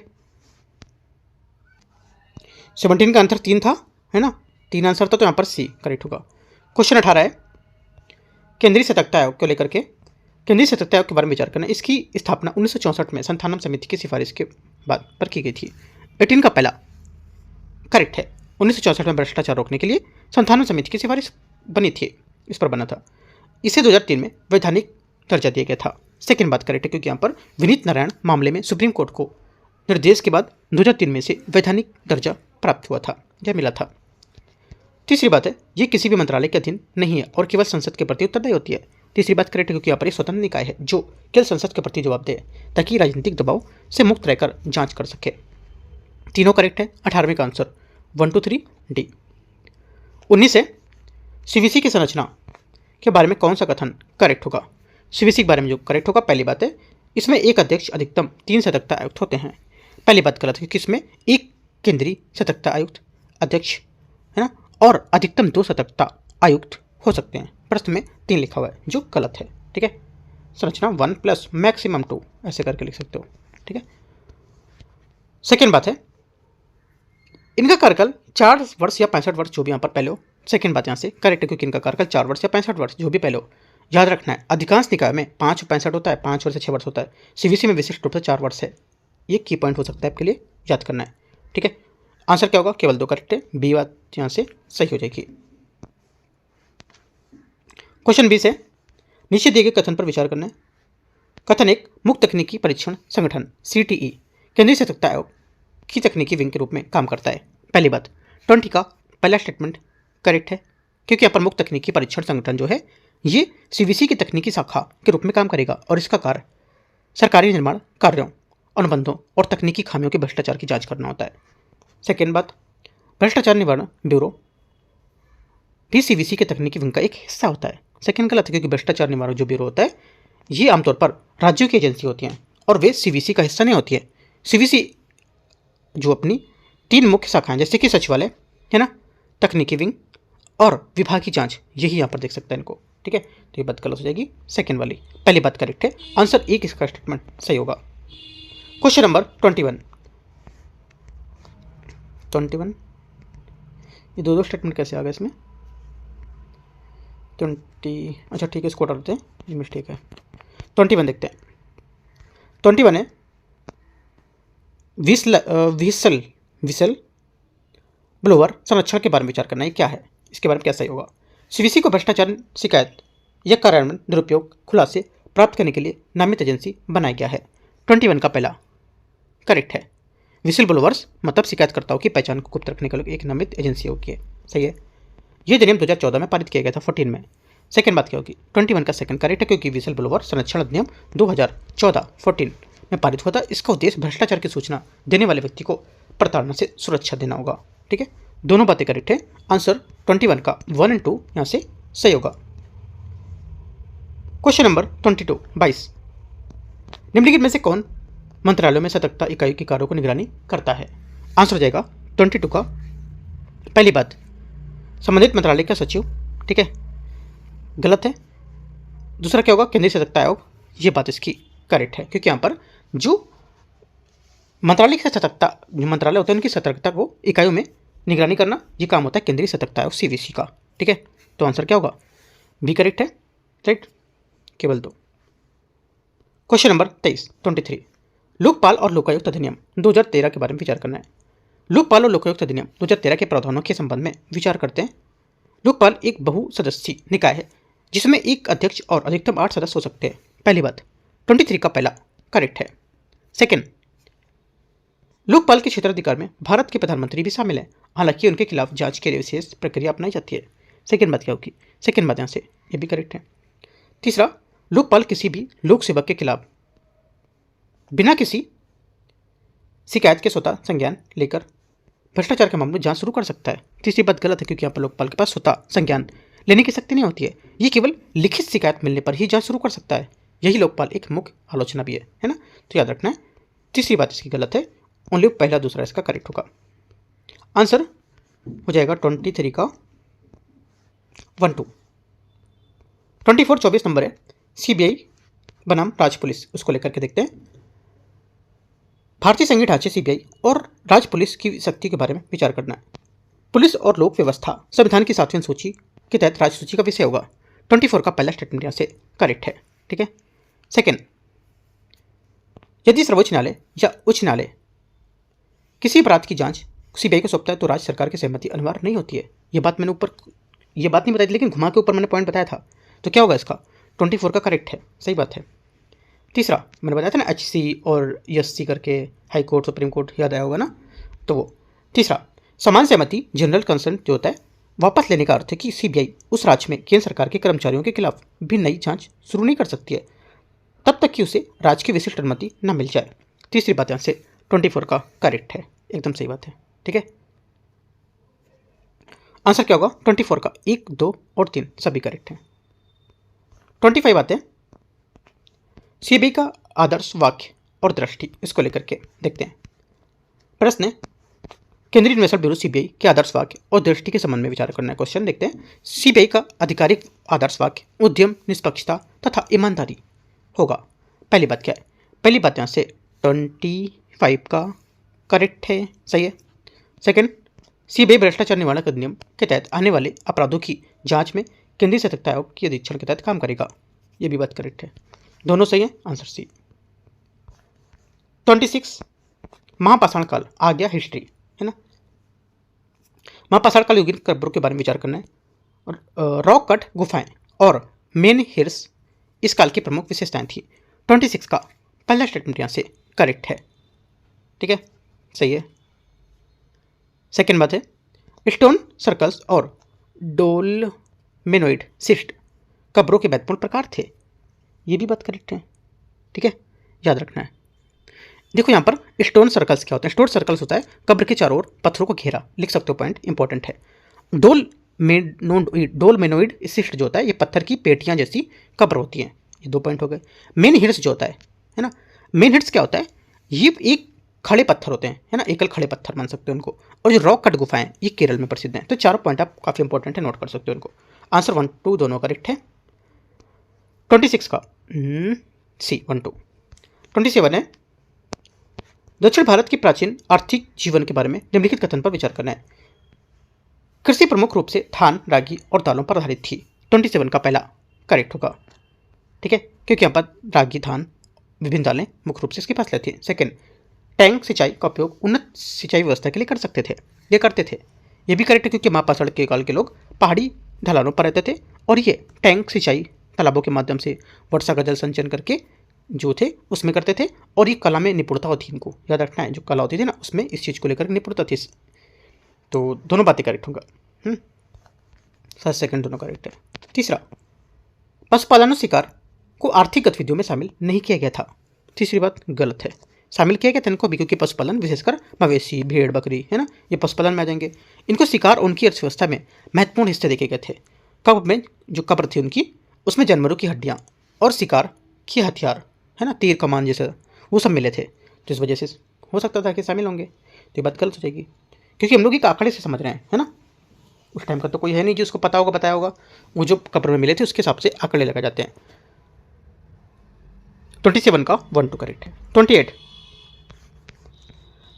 17 का आंसर 3 था, है ना, 3 आंसर था तो यहाँ पर सी करेक्ट होगा। क्वेश्चन 18 है, केंद्रीय सतर्कता आयोग को लेकर के, केंद्रीय सतर्कता आयोग के बारे में विचार करना। इसकी स्थापना 1964 में संथानम समिति की सिफारिश के बाद पर की गई थी। 18 का पहला करेक्ट है, 1964 में भ्रष्टाचार रोकने के लिए संथानम समिति की सिफारिश बनी थी, इस पर बना था। इसे 2003 में वैधानिक दर्जा दिया गया था। सेकेंड बात करेक्ट है क्योंकि यहाँ पर विनीत नारायण मामले में सुप्रीम कोर्ट को निर्देश के बाद 2003 में से वैधानिक दर्जा प्राप्त हुआ था, यह मिला था। तीसरी बात है, ये किसी भी मंत्रालय के अधीन नहीं है और केवल संसद के प्रति उत्तरदायी होती है। तीसरी बात करेक्ट है क्योंकि यहाँ पर एक स्वतंत्र निकाय है जो केवल संसद के प्रति जवाब दे ताकि राजनीतिक दबाव से मुक्त रहकर जांच कर सके। तीनों करेक्ट है। 18वें का आंसर 1 2 3 डी। 19 है, सीवीसी की संरचना के बारे में कौन सा कथन करेक्ट होगा। सीवीसी के बारे में जो करेक्ट होगा, पहली बात है इसमें एक अध्यक्ष अधिकतम 3 सतर्कता आयुक्त होते हैं। पहली बात गलत है क्योंकि इसमें एक केंद्रीय सतर्कता आयुक्त अध्यक्ष है ना, और अधिकतम 2 सतर्कता आयुक्त हो सकते हैं। प्रश्न में 3 लिखा हुआ है जो गलत है, ठीक है। संरचना 1 प्लस मैक्सिमम 2 ऐसे करके लिख सकते हो, ठीक है। सेकेंड बात है, इनका कार्यकाल 4 वर्ष या 65 वर्ष जो भी यहाँ पर पहले हो। सेकेंड बात यहाँ से करेक्ट है क्योंकि इनका कार्यकाल 4 वर्ष या 65 वर्ष जो भी पहले हो। याद रखना है अधिकांश निकाय में 5 और 65 होता है, 5 वर्ष से 6 वर्ष होता है। सीवीसी में विशिष्ट रूप से 4 वर्ष है। ये की पॉइंट हो सकता है आपके लिए, याद करना है, ठीक है। आंसर क्या होगा, केवल 2 करेक्ट है, बी बात यहाँ से सही हो जाएगी। क्वेश्चन 20 है, नीचे दिए गए कथन पर विचार करना है। कथन 1, मुक्त तकनीकी परीक्षण संगठन CTE केंद्रीय सतर्कता आयोग की तकनीकी विंग के रूप में काम करता है। पहली बात 20 का पहला स्टेटमेंट करेक्ट है क्योंकि यहाँ पर मुक्त तकनीकी परीक्षण संगठन जो है ये सीवीसी की तकनीकी शाखा के रूप में काम करेगा और इसका कार्य सरकारी निर्माण कार्यों, अनुबंधों और तकनीकी खामियों के भ्रष्टाचार की जांच करना होता है। सेकेंड बात, भ्रष्टाचार निवारण ब्यूरो भी सीवीसी के तकनीकी विंग का एक हिस्सा होता है। सेकेंड गलत है क्योंकि भ्रष्टाचार निवारण जो ब्यूरो होता है ये आमतौर पर राज्यों की एजेंसी होती हैं और वे सीवीसी का हिस्सा नहीं होती है। सीवीसी जो अपनी 3 मुख्य शाखाएं जैसे कि सचिवालय है ना, तकनीकी विंग और विभागीय जांच, यही यहाँ पर देख सकते हैं इनको, ठीक है। तो ये बात गलत हो जाएगी सेकेंड वाली, पहली बात करेक्ट है। आंसर 1 इसका स्टेटमेंट सही होगा। क्वेश्चन नंबर 21, ये 2 स्टेटमेंट कैसे आ गए इसमें 20, अच्छा ठीक है इसको हटा देते हैं, ये मिस्टेक है। 21 देखते हैं। 21 है, विसल ब्लोअर संरक्षण के बारे में विचार करना है, क्या है, इसके बारे में क्या सही होगा। सीवीसी को भ्रष्टाचार शिकायत या कार्यान्वयन दुरुपयोग खुलासे प्राप्त करने के लिए नामित एजेंसी बनाया गया है। 21 का पहला करेक्ट है। विसल ब्लोअर्स मतलब शिकायतकर्ताओं की पहचान को गुप्त रखने के लिए एक नामित एजेंसी होगी है, सही है। यह अधिनियम 2014 में पारित किया गया था 14 में। सेकेंड बात क्या होगी, 21 का सेकंड करेक्ट है क्योंकि विसल ब्लोअर संरक्षण अधिनियम 2014 में पारित हुआ था। इसका उद्देश्य भ्रष्टाचार की सूचना देने वाले व्यक्ति को प्रताड़ना से सुरक्षा देना होगा, ठीक है। दोनों बातें करेक्ट है। आंसर 21 का 1 और 2 यहाँ से सही होगा। क्वेश्चन नंबर 22, निम्नलिखित में से कौन मंत्रालयों में सतर्कता इकाई के कार्यों को निगरानी करता है। आंसर हो जाएगा 22 का पहली बात संबंधित मंत्रालय का सचिव, ठीक है, गलत है। दूसरा क्या होगा, केंद्रीय सतर्कता आयोग, ये बात इसकी करेक्ट है क्योंकि यहाँ पर जो मंत्रालय की सतर्कता, जो मंत्रालय होता है उनकी सतर्कता को इकाइयों में निगरानी करना, ये काम होता है केंद्रीय सतर्कता आयोग CVC का। ठीक है, तो आंसर क्या होगा? बी करेक्ट है, राइट, केवल 2। क्वेश्चन नंबर 23 लोकपाल और लोकायुक्त अधिनियम 2013 के बारे में विचार करना है। लोकपाल और लोकायुक्त अधिनियम 2013 के प्रावधानों के संबंध में विचार करते हैं। लोकपाल एक बहुसदस्यीय निकाय है जिसमें एक अध्यक्ष और अधिकतम 8 सदस्य हो सकते हैं। पहली बात, 23 का पहला करेक्ट है। सेकंड, लोकपाल के क्षेत्राधिकार में भारत के प्रधानमंत्री भी शामिल हैं, हालांकि उनके खिलाफ जांच के लिए विशेष प्रक्रिया अपनाई जाती है। सेकंड बात क्या होगी? सेकंड बात यहाँ से ये भी करेक्ट है। तीसरा, लोकपाल किसी भी लोक सेवक के खिलाफ बिना किसी शिकायत के स्वतः संज्ञान लेकर भ्रष्टाचार के मामले में जांच शुरू कर सकता है। तीसरी बात गलत है, क्योंकि यहाँ पर लोकपाल के पास स्वतः संज्ञान लेने की शक्ति नहीं होती है, ये केवल लिखित शिकायत मिलने पर ही जांच शुरू कर सकता है। यही लोकपाल एक मुख्य आलोचना भी है ना, तो याद रखना है। तीसरी बात इसकी गलत है, ओनली पहला दूसरा इसका करेक्ट होगा। आंसर हो जाएगा 23 का 1 2। 24 24 नंबर है, CBI बनाम राज्य पुलिस, उसको लेकर के देखते हैं। भारतीय संघीय ढांचे CBI और राज्य पुलिस की शक्ति के बारे में विचार करना है। पुलिस और लोक व्यवस्था संविधान की 7वीं सूची के तहत राज्य सूची का विषय होगा। 24 का पहला स्टेटमेंट यहाँ से करेक्ट है। ठीक है, सेकेंड, यदि सर्वोच्च न्यायालय या उच्च न्यायालय किसी अपराध की जांच CBI को सौंपता है तो राज्य सरकार की सहमति अनिवार्य नहीं होती है। ये बात मैंने ऊपर ये बात नहीं बताई थी, लेकिन घुमा के ऊपर मैंने पॉइंट बताया था। तो क्या होगा इसका? 24 का करेक्ट है, सही बात है। तीसरा मैंने बताया था ना, HC और SC करके, हाई कोर्ट सुप्रीम कोर्ट, याद आया होगा ना, तो वो तीसरा, समान सहमति जनरल कंसेंट जो होता है वापस लेने का अर्थ है कि CBI उस राज्य में केंद्र सरकार के कर्मचारियों के खिलाफ भी नई जांच शुरू नहीं कर सकती है तब तक कि उसे राज्य की विशिष्ट अनुमति न मिल जाए। तीसरी बात यहाँ से 24 का करेक्ट है, एकदम सही बात है। ठीक है, आंसर क्या होगा? 24 का 1 2 और 3 सभी करेक्ट हैं। 25 आते हैं, CBI का आदर्श वाक्य और दृष्टि, इसको लेकर के देखते हैं। प्रश्न है, केंद्रीय अन्वेषण ब्यूरो CBI के आदर्श वाक्य और दृष्टि के संबंध में विचार करना है। क्वेश्चन देखते हैं। CBI का आधिकारिक आदर्श वाक्य उद्यम, निष्पक्षता तथा ईमानदारी होगा। पहली बात क्या है? पहली बात यहाँ से 25 का करेक्ट है, सही है। सेकंड, CBI भ्रष्टाचार निवारण अधिनियम के तहत आने वाले अपराधों की जांच में केंद्रीय सतर्कता आयोग के अधीक्षण के तहत काम करेगा, ये भी बात करेक्ट है, दोनों सही है। Answer C. 26, महापाषाण काल आ गया हिस्ट्री, है ना। महापाषाण काल युगीन कब्रों के बारे में विचार करना है। और रॉक कट गुफाएं और मेन हिल्स इस काल की प्रमुख विशेषताएं थी। 26 का पहला स्टेटमेंट यहाँ से करेक्ट है, ठीक है, सही है। सेकेंड बात है, स्टोन सर्कल्स और डोलमेनोइड सिस्ट कब्रों के महत्वपूर्ण प्रकार थे, ये भी बात करेक्ट है, ठीक है, याद रखना है। देखो यहाँ पर स्टोन सर्कल्स क्या होते हैं? स्टोन सर्कल्स होता है कब्र के चारों ओर पत्थरों को घेरा, लिख सकते हो, पॉइंट इंपॉर्टेंट है। डोलमेनोइड सिस्ट जो होता है ये पत्थर की पेटियां जैसी कब्र होती हैं, ये 2 पॉइंट हो गए। मेन हिल्स जो होता है ना, मेन हिल्स क्या होता है? ये एक खड़े पत्थर होते हैं, है ना, एकल खड़े पत्थर मान सकते हो उनको। और जो रॉक कट गुफाएं ये केरल में प्रसिद्ध हैं। तो चारों पॉइंट आप काफ़ी इंपॉर्टेंट है, नोट कर सकते हो उनको। आंसर 1 2 दोनों करेक्ट है। 26 का सी 1 2। 27 है, दक्षिण भारत की प्राचीन आर्थिक जीवन के बारे में निम्नलिखित कथन पर विचार करना है। कृषि प्रमुख रूप से धान, रागी और दालों पर आधारित थी। 27 का पहला करेक्ट होगा, ठीक है, क्योंकि यहाँ पर रागी, धान, विभिन्न दालें मुख्य रूप से इसके पास लेती हैं। सेकेंड, टैंक सिंचाई का उपयोग उन्नत सिंचाई व्यवस्था के लिए कर सकते थे, ये करते थे, ये भी करेक्ट है, क्योंकि महापाषाण के काल के लोग पहाड़ी ढलानों पर रहते थे और ये टैंक सिंचाई तालाबों के माध्यम से वर्षा का जल संचयन करके जो थे उसमें करते थे। और ये कला में निपुणता होती है, इनको याद रखना है, जो कला होती थी ना उसमें इस चीज़ को लेकर निपुणता थी। तो दोनों बातें करेक्ट होगा। फर्स्ट सेकंड दोनों करेक्ट है। तीसरा, पशुपालन और शिकार को आर्थिक गतिविधियों में शामिल नहीं किया गया था। तीसरी बात गलत है, शामिल किया गया था इनको भी, क्योंकि पशुपालन विशेषकर मवेशी, भेड़, बकरी, है ना, ये पशुपालन में आ जाएंगे। इनको शिकार उनकी अर्थव्यवस्था में महत्वपूर्ण हिस्से देखे गए थे। कब्र में जो कब्र थी उनकी, उसमें जानवरों की हड्डियाँ और शिकार के हथियार, है ना, तीर कमान जैसे, वो सब मिले थे, तो इस वजह से हो सकता था कि शामिल होंगे। तो ये बात गलत हो जाएगी, क्योंकि हम लोग एक आंकड़े से समझ रहे हैं, है ना। उस टाइम का तो कोई है नहीं जो उसको पता होगा, बताया होगा। वो जो कब्र में मिले थे उसके हिसाब से आंकड़े लगा जाते हैं। 27 का 1 2 करेक्ट है। 28,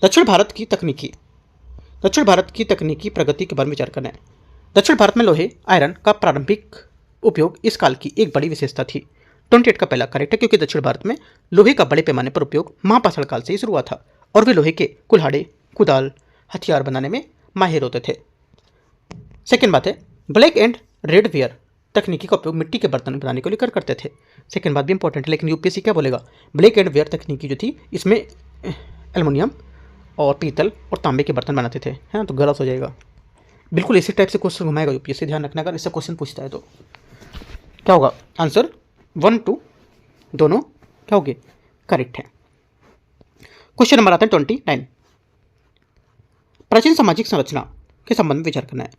दक्षिण भारत की तकनीकी प्रगति के बारे में विचार करना है। दक्षिण भारत में लोहे आयरन का प्रारंभिक उपयोग इस काल की एक बड़ी विशेषता थी। 28 का पहला करेक्ट है, क्योंकि दक्षिण भारत में लोहे का बड़े पैमाने पर उपयोग महापाषाण काल से ही शुरू हुआ था और वे लोहे के कुल्हाड़े, कुदाल, हथियार बनाने में माहिर होते थे। सेकेंड बात है, ब्लैक एंड रेड वेयर तकनीकी का उपयोग मिट्टी के बर्तन बनाने को लेकर करते थे। सेकेंड बात भी इंपॉर्टेंट है, लेकिन यूपीएससी क्या बोलेगा, ब्लैक एंड वेयर तकनीकी जो थी इसमें एल्युमिनियम और पीतल और तांबे के बर्तन बनाते थे, है ना, तो गलत हो जाएगा। बिल्कुल इसी टाइप से क्वेश्चन घुमाएगा यूपीएससी, ध्यान रखना अगर इससे क्वेश्चन पूछता है तो क्या होगा आंसर 1, 2 दोनों क्या होंगे करेक्ट है। क्वेश्चन नंबर आता है 29। प्राचीन सामाजिक संरचना के संबंध में विचार करना है।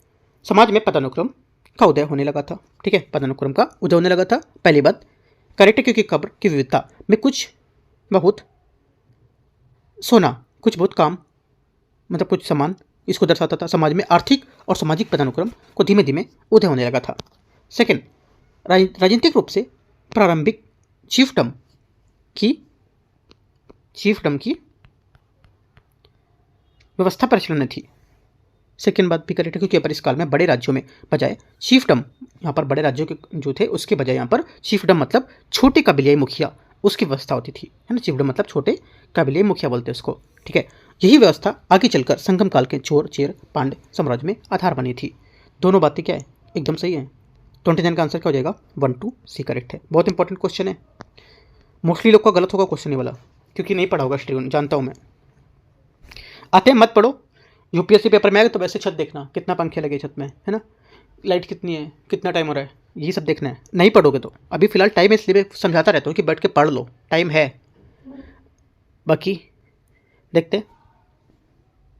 समाज में पदानुक्रम का उदय होने लगा था, ठीक है, पदानुक्रम का उदय होने लगा था, पहली बात करेक्ट है, क्योंकि कब्र की विविधता में कुछ बहुत सोना, कुछ बहुत काम, मतलब कुछ समान इसको दर्शाता था। समाज में आर्थिक और सामाजिक पदानुक्रम को धीमे धीमे उदय होने लगा था। सेकेंड, राजनीतिक रूप से प्रारंभिक चीफडम की व्यवस्था प्रचलन में थी। सेकेंड बात भी करेक्ट है, क्योंकि पर इस काल में बड़े राज्यों में बजाय चीफडम, यहाँ पर बड़े राज्यों के जो थे उसके बजाय यहाँ पर चीफडम मतलब छोटे कबीलियाई मुखिया, उसकी व्यवस्था होती थी, है ना। चीफडम मतलब छोटे कबीलियाई मुखिया बोलते हैं उसको, ठीक है। यही व्यवस्था आगे चलकर संगम काल के चोर चेर पांड्य साम्राज्य में आधार बनी थी। दोनों बातें क्या है, एकदम सही है। 29 का आंसर क्या हो जाएगा 1, 2 सी करेक्ट है। बहुत इंपॉर्टेंट क्वेश्चन है, मोस्टली लोग का गलत होगा क्वेश्चन ये वाला, क्योंकि नहीं पढ़ा होगा स्टूडेंट, जानता हूँ मैं। आते हैं, मत पढ़ो, यूपीएससी पेपर में आएगा तो वैसे छत देखना, कितना पंखे लगे छत में, है ना, लाइट कितनी है, कितना टाइम हो रहा है, ये सब देखना है। नहीं पढ़ोगे तो अभी फिलहाल टाइम है, इसलिए मैं समझाता रहता हूँ कि बैठ के पढ़ लो, टाइम है। बाकी देखते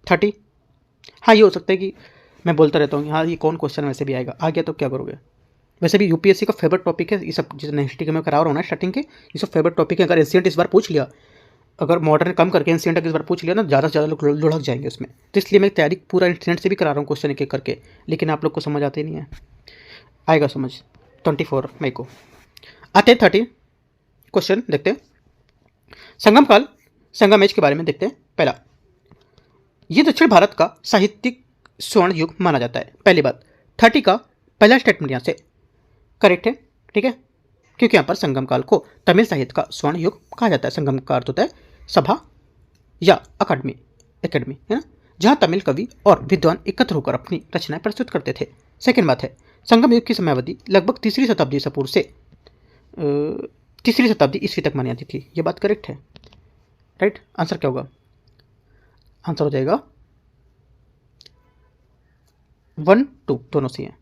30, हाँ ये हो सकता है कि मैं बोलता रहता हूँ हाँ ये कौन क्वेश्चन वैसे भी आएगा, आ गया तो क्या करोगे। वैसे भी यूपीएससी का फेवरेट टॉपिक है ये सब, जितने हिस्ट्री के मैं करा रहा हूँ ना स्टार्टिंग के, ये सब फेवरेट टॉपिक है। अगर एंशिएंट इस बार पूछ लिया, अगर मॉडर्न कम करके एंशिएंट इस बार पूछ लिया ना, ज़्यादा से ज़्यादा लोग लुढ़क जाएंगे उसमें, तो इसलिए मैं तैयारी पूरा एंशिएंट से भी करा रहा हूँ क्वेश्चन एक एक करके, लेकिन आप लोग को समझ आते नहीं है, आएगा समझ 24 मई को। आते हैं 30 क्वेश्चन, देखते हैं संगम एज के बारे में देखते हैं। पहला, ये दक्षिण भारत का साहित्यिक स्वर्ण युग माना जाता है। पहली बात 30 का पहला स्टेटमेंट यहाँ से करेक्ट है, ठीक है, क्योंकि यहाँ पर संगम काल को तमिल साहित्य का स्वर्ण युग कहा जाता है। संगम का अर्थ होता है सभा या एकेडमी, है ना, जहाँ तमिल कवि और विद्वान एकत्र होकर अपनी रचनाएं प्रस्तुत करते थे। सेकेंड बात है, संगम युग की समयावधि लगभग 3री शताब्दी से पूर्व से 3री शताब्दी ईस्वी तक मानी जाती थी। ये बात करेक्ट है, राइट। आंसर क्या होगा, आंसर हो जाएगा 1, 2 दोनों से हैं,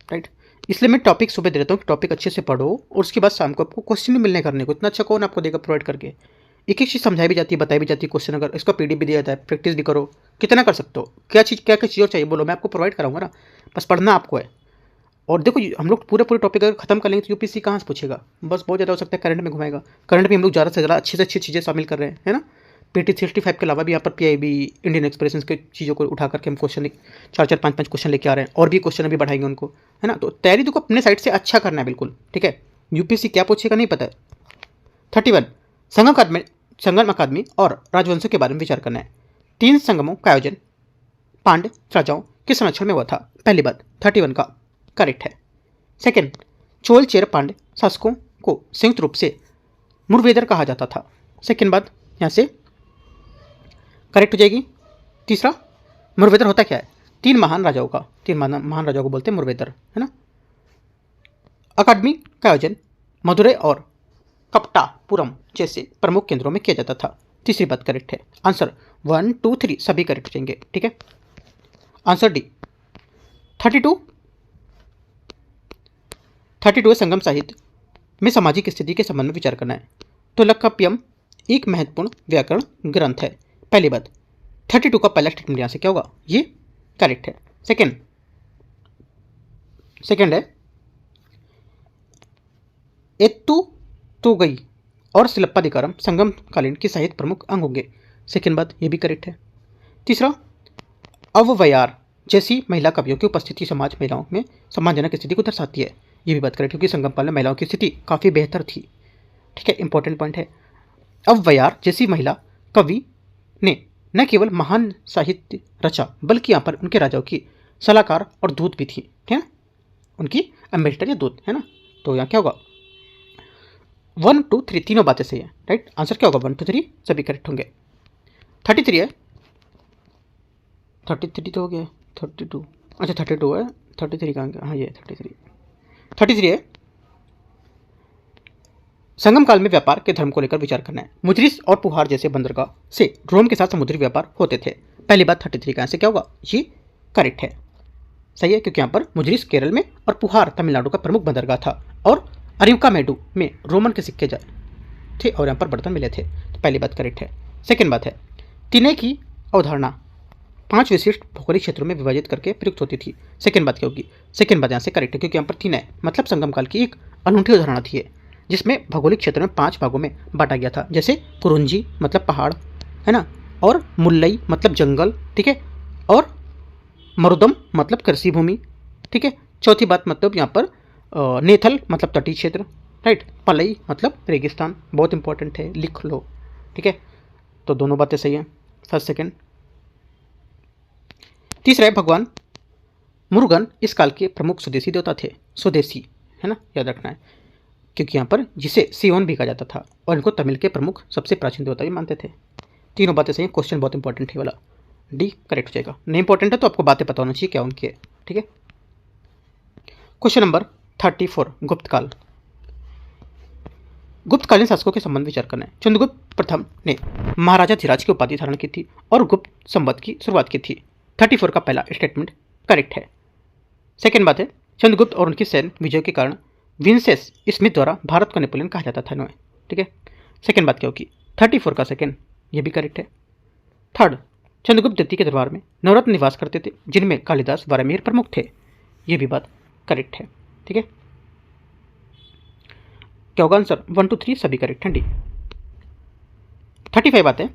राइट। इसलिए मैं टॉपिक सुबह दे देता हूँ कि टॉपिक अच्छे से पढ़ो और उसके बाद शाम को आपको क्वेश्चन भी मिलने करने को, इतना अच्छा कौन आपको देगा प्रोवाइड करके। एक एक चीज़ समझाई भी जाती है, बताई भी जाती है, क्वेश्चन अगर इसका पीडीएफ भी दिया जाता है, प्रैक्टिस भी करो, कितना कर सकते हो, क्या चीज़ और चाहिए बोलो, मैं आपको प्रोवाइड कराऊंगा ना, बस पढ़ना आपको है। और देखो हम लोग पूरे टॉपिक अगर खत्म कर लेंगे तो यूपीएससी कहाँ से पूछेगा, बस बहुत ज़्यादा हो सकता है करंट में घुमाएगा। करंट में हम लोग ज़्यादा से ज़्यादा अच्छी से अच्छी चीज़ें शामिल कर रहे हैं, है ना। PT 65 के अलावा भी यहाँ पर PIB इंडियन एक्सप्रेशन के चीज़ों को उठा करके हम क्वेश्चन 4-4, 5-5 क्वेश्चन लेके आ रहे हैं, और भी क्वेश्चन अभी बढ़ाएंगे उनको, है ना। तो तैयारी तो अपने साइड से अच्छा करना है बिल्कुल, ठीक है। यूपीएससी क्या पूछेगा नहीं पता है। 31, संगम अकादमी और राजवंशों के बारे में विचार करना है। 3 संगमों का आयोजन पांड्य राजाओं के संरक्षण में हुआ था। पहली बात 31 का करेक्ट है। सेकेंड, चोल चेर पांड्य शासकों को संयुक्त रूप से मुरवेदर कहा जाता था। सेकेंड बात यहाँ से करेक्ट हो जाएगी। तीसरा, मुरवेदर होता क्या है, 3 महान राजाओं को बोलते हैं मुरवेदर, है ना। अकादमी का आयोजन मदुरै और कपटापुरम जैसे प्रमुख केंद्रों में किया जाता था। तीसरी बात करेक्ट है। आंसर 1, 2, 3 सभी करेक्ट हो जाएंगे, ठीक है। आंसर डी 32 संगम साहित्य में सामाजिक स्थिति के संबंध में विचार करना है। तोलकाप्पियम एक महत्वपूर्ण व्याकरण ग्रंथ है। पहली बात 32 का पहला स्टेटमेंट यहाँ से क्या होगा, ये करेक्ट है। सेकेंड है एत्तु तो गई और शिल्पाधिकारम संगम कालीन की साहित्य प्रमुख अंग होंगे। सेकेंड बात ये भी करेक्ट है। तीसरा, अव्वयार जैसी महिला कवियों की उपस्थिति समाज महिलाओं में सम्मानजनक स्थिति को दर्शाती है। ये भी बात करेक्ट, क्योंकि संगम काल में महिलाओं की स्थिति काफ़ी बेहतर थी, ठीक है, इंपॉर्टेंट पॉइंट है। अव्वयार जैसी महिला कवि ने न केवल महान साहित्य रचा बल्कि यहाँ पर उनके राजाओं की सलाहकार और दूत भी थी, ठीक है, उनकी एम्बेसडर या दूत, है ना। तो यहाँ क्या होगा 1 2 3 तीनों बातें सही है, राइट। आंसर क्या होगा 1 2 3 सभी करेक्ट होंगे। 33 है, 33 तो हो गया, 32 अच्छा 32 है, 33 कहाँ गया, हाँ ये 33 है। संगम काल में व्यापार के धर्म को लेकर विचार करना है। मुजरिस और पुहार जैसे बंदरगाह से रोम के साथ समुद्री व्यापार होते थे। पहली बात 33 का आंसर क्या होगा, ये करेक्ट है, सही है, क्योंकि यहाँ पर मुजरिस केरल में और पुहार तमिलनाडु का प्रमुख बंदरगाह था और अरिकामेडू में रोमन के सिक्के थे और यहाँ पर बर्तन मिले थे। तो पहली बात करेक्ट है। सेकेंड बात है तिने की अवधारणा 5 विशिष्ट भौगोलिक क्षेत्रों में विभाजित करके प्रयुक्त होती थी। सेकेंड बात क्या होगी, सेकेंड बात यहाँ से करेक्ट है, क्योंकि यहाँ पर तिने मतलब संगम काल की एक अनूठी अवधारणा थी जिसमें भौगोलिक क्षेत्र में 5 भागों में बांटा गया था, जैसे कुरुंजी मतलब पहाड़, है ना, और मुल्लई मतलब जंगल, ठीक है, और मरुदम मतलब कृषि भूमि, ठीक है। चौथी बात मतलब यहाँ पर नेथल मतलब तटीय क्षेत्र, राइट। पलई मतलब रेगिस्तान, बहुत इंपॉर्टेंट है, लिख लो, ठीक है। तो दोनों बातें सही हैं, फर्स्ट सेकेंड। तीसरा है भगवान मुरुगन इस काल के प्रमुख स्वदेशी देवता थे, स्वदेशी, है ना, याद रखना है, क्योंकि यहाँ पर जिसे सियोन भी कहा जाता था और इनको तमिल के प्रमुख सबसे प्राचीन देवता भी मानते थे। तीनों बातें सही हैं, क्वेश्चन बहुत इंपॉर्टेंट है वाला, डी करेक्ट हो जाएगा। नहीं इंपॉर्टेंट है तो आपको बातें पता होना चाहिए क्या उनकी है, ठीक है। Question number 34 गुप्तकाल। गुप्तकालीन शासकों के संबंध विचार करना है। चंद्रगुप्त प्रथम ने महाराजा धीराज की उपाधि धारण की थी और गुप्त संवत की शुरुआत की थी। 34 का पहला स्टेटमेंट करेक्ट है। सेकेंड बात है चंद्रगुप्त और उनकी सैन्य विजय के कारण विंसेस स्मिथ द्वारा भारत को नेपोलियन कहा जाता था, ठीक है। सेकेंड बात क्या होगी 34 का सेकेंड, ये भी करेक्ट है। थर्ड चंद्रगुप्त द्वितीय के दरबार में नवरत्न निवास करते थे जिनमें कालिदास वारामिहिर प्रमुख थे, ये भी बात करेक्ट है, ठीक है। क्या होगा आंसर 1 2 3 सभी करेक्ट हैं, डी। 35 बात है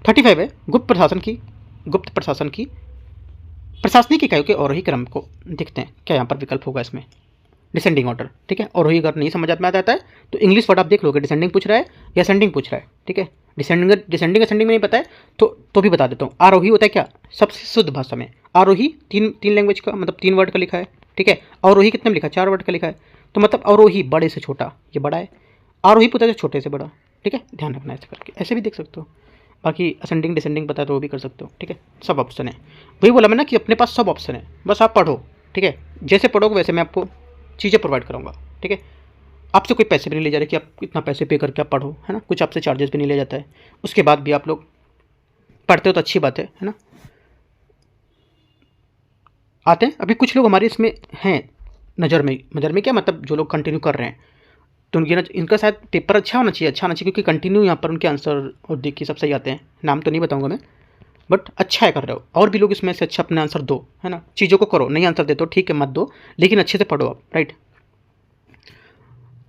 35 है गुप्त प्रशासन की प्रशासनिक इकाइयों के अवरोही क्रम को देखते हैं। क्या यहाँ पर विकल्प होगा इसमें, डिसेंडिंग ऑर्डर, ठीक है। अवरोही अगर नहीं समझ में आता है तो इंग्लिश वर्ड आप देख लोगे, डिसेंडिंग पूछ रहा है या असेंडिंग पूछ रहा है, ठीक है। डिसेंडिंग असेंडिंग में नहीं पता है तो भी बता देता हूँ। आरोही होता है क्या, सबसे शुद्ध भाषा में आरोही तीन लैंग्वेज का मतलब 3 वर्ड का लिखा है, ठीक है। अवरोही कितने में लिखा है, 4 वर्ड का लिखा है, तो मतलब अवरोही बड़े से छोटा, ये बड़ा है, आरोही पूछा है छोटे से बड़ा, ठीक है, ध्यान रखना ऐसे करके, ऐसे भी देख सकते हो। बाकी असेंडिंग डिसेंडिंग पता है तो वो भी कर सकते हो, ठीक है। सब ऑप्शन है, वही बोला मैं ना कि अपने पास सब ऑप्शन है, बस आप पढ़ो, ठीक है। जैसे पढ़ोगे वैसे मैं आपको चीज़ें प्रोवाइड करूँगा, ठीक है। आपसे कोई पैसे भी नहीं ले जा रहे कि आप इतना पैसे पे करके आप पढ़ो, है ना, कुछ आपसे चार्जेस भी नहीं ले जाता है, उसके बाद भी आप लोग पढ़ते हो तो अच्छी बात है ना। आते हैं अभी कुछ लोग हमारे इसमें हैं नज़र में क्या मतलब जो लोग कंटिन्यू कर रहे हैं, तो इनका शायद पेपर अच्छा होना चाहिए क्योंकि कंटिन्यू यहाँ पर उनके आंसर और देखिए सब सही आते हैं। नाम तो नहीं बताऊंगा मैं, बट अच्छा है कर रहे हो, और भी लोग इसमें से अच्छा अपने आंसर दो, है ना, चीज़ों को करो, नहीं आंसर दे दो ठीक है मत दो, लेकिन अच्छे से पढ़ो आप, राइट।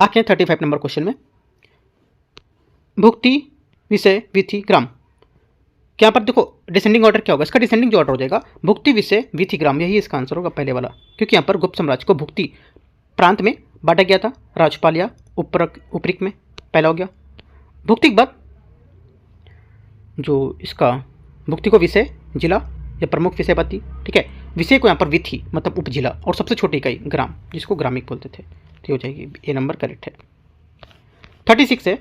आके 35 नंबर क्वेश्चन में भुक्ति विषय विधि ग्राम, क्या पर देखो डिसेंडिंग ऑर्डर क्या होगा, इसका डिसेंडिंग जो ऑर्डर हो जाएगा भुक्ति विषय विधि ग्राम, यही इसका आंसर होगा पहले वाला, क्योंकि यहाँ पर गुप्त साम्राज्य को भुक्ति प्रांत में बांटा गया था, राज्यपाल या उपरिक में, पहला हो गया। भुक्ति के बाद जो इसका भुक्ति को विषय जिला या प्रमुख विषय बाती, ठीक है, विषय को यहाँ पर विधि मतलब उपजिला और सबसे छोटी इकाई ग्राम जिसको ग्रामिक बोलते थे, तो हो जाएगी ये नंबर करेक्ट है। 36 है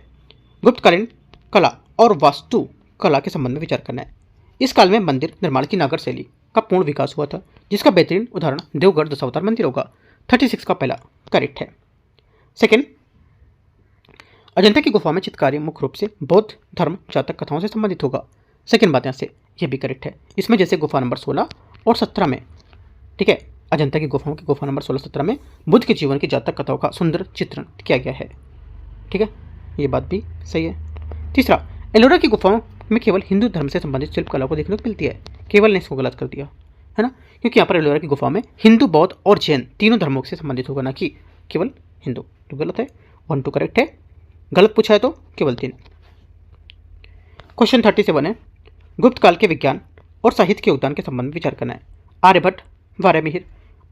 गुप्तकालीन कला और वास्तु कला के संबंध में विचार करना है। इस काल में मंदिर निर्माण की नागर शैली का पूर्ण विकास हुआ था जिसका बेहतरीन उदाहरण देवगढ़ दशावतार मंदिर होगा। 36 का पहला करेक्ट है। सेकेंड अजंता की गुफा में चित्रकारी मुख्य रूप से बौद्ध धर्म जातक कथाओं से संबंधित होगा। सेकेंड बात यहाँ से ये भी करेक्ट है, इसमें जैसे गुफा नंबर 16 और 17 में, ठीक है, अजंता की गुफाओं की गुफा नंबर 16-17 में बुद्ध के जीवन की जातक कथाओं का सुंदर चित्रण किया गया है, ठीक है, ये बात भी सही है। तीसरा एलोरा की गुफाओं में केवल हिंदू धर्म से संबंधित शिल्पकला को देखने को मिलती है, केवल ने इसको गलत कर दिया है ना, क्योंकि यहाँ पर एलोरा की गुफा में हिंदू बौद्ध और जैन तीनों धर्मों से संबंधित होगा, ना कि केवल हिंदू, तो गलत है। 1 2 करेक्ट है, गलत पूछा है तो केवल 3। क्वेश्चन 37 है गुप्त काल के विज्ञान और साहित्य के योगदान के संबंध में विचार करना है। आर्यभट्ट, वारामिहिर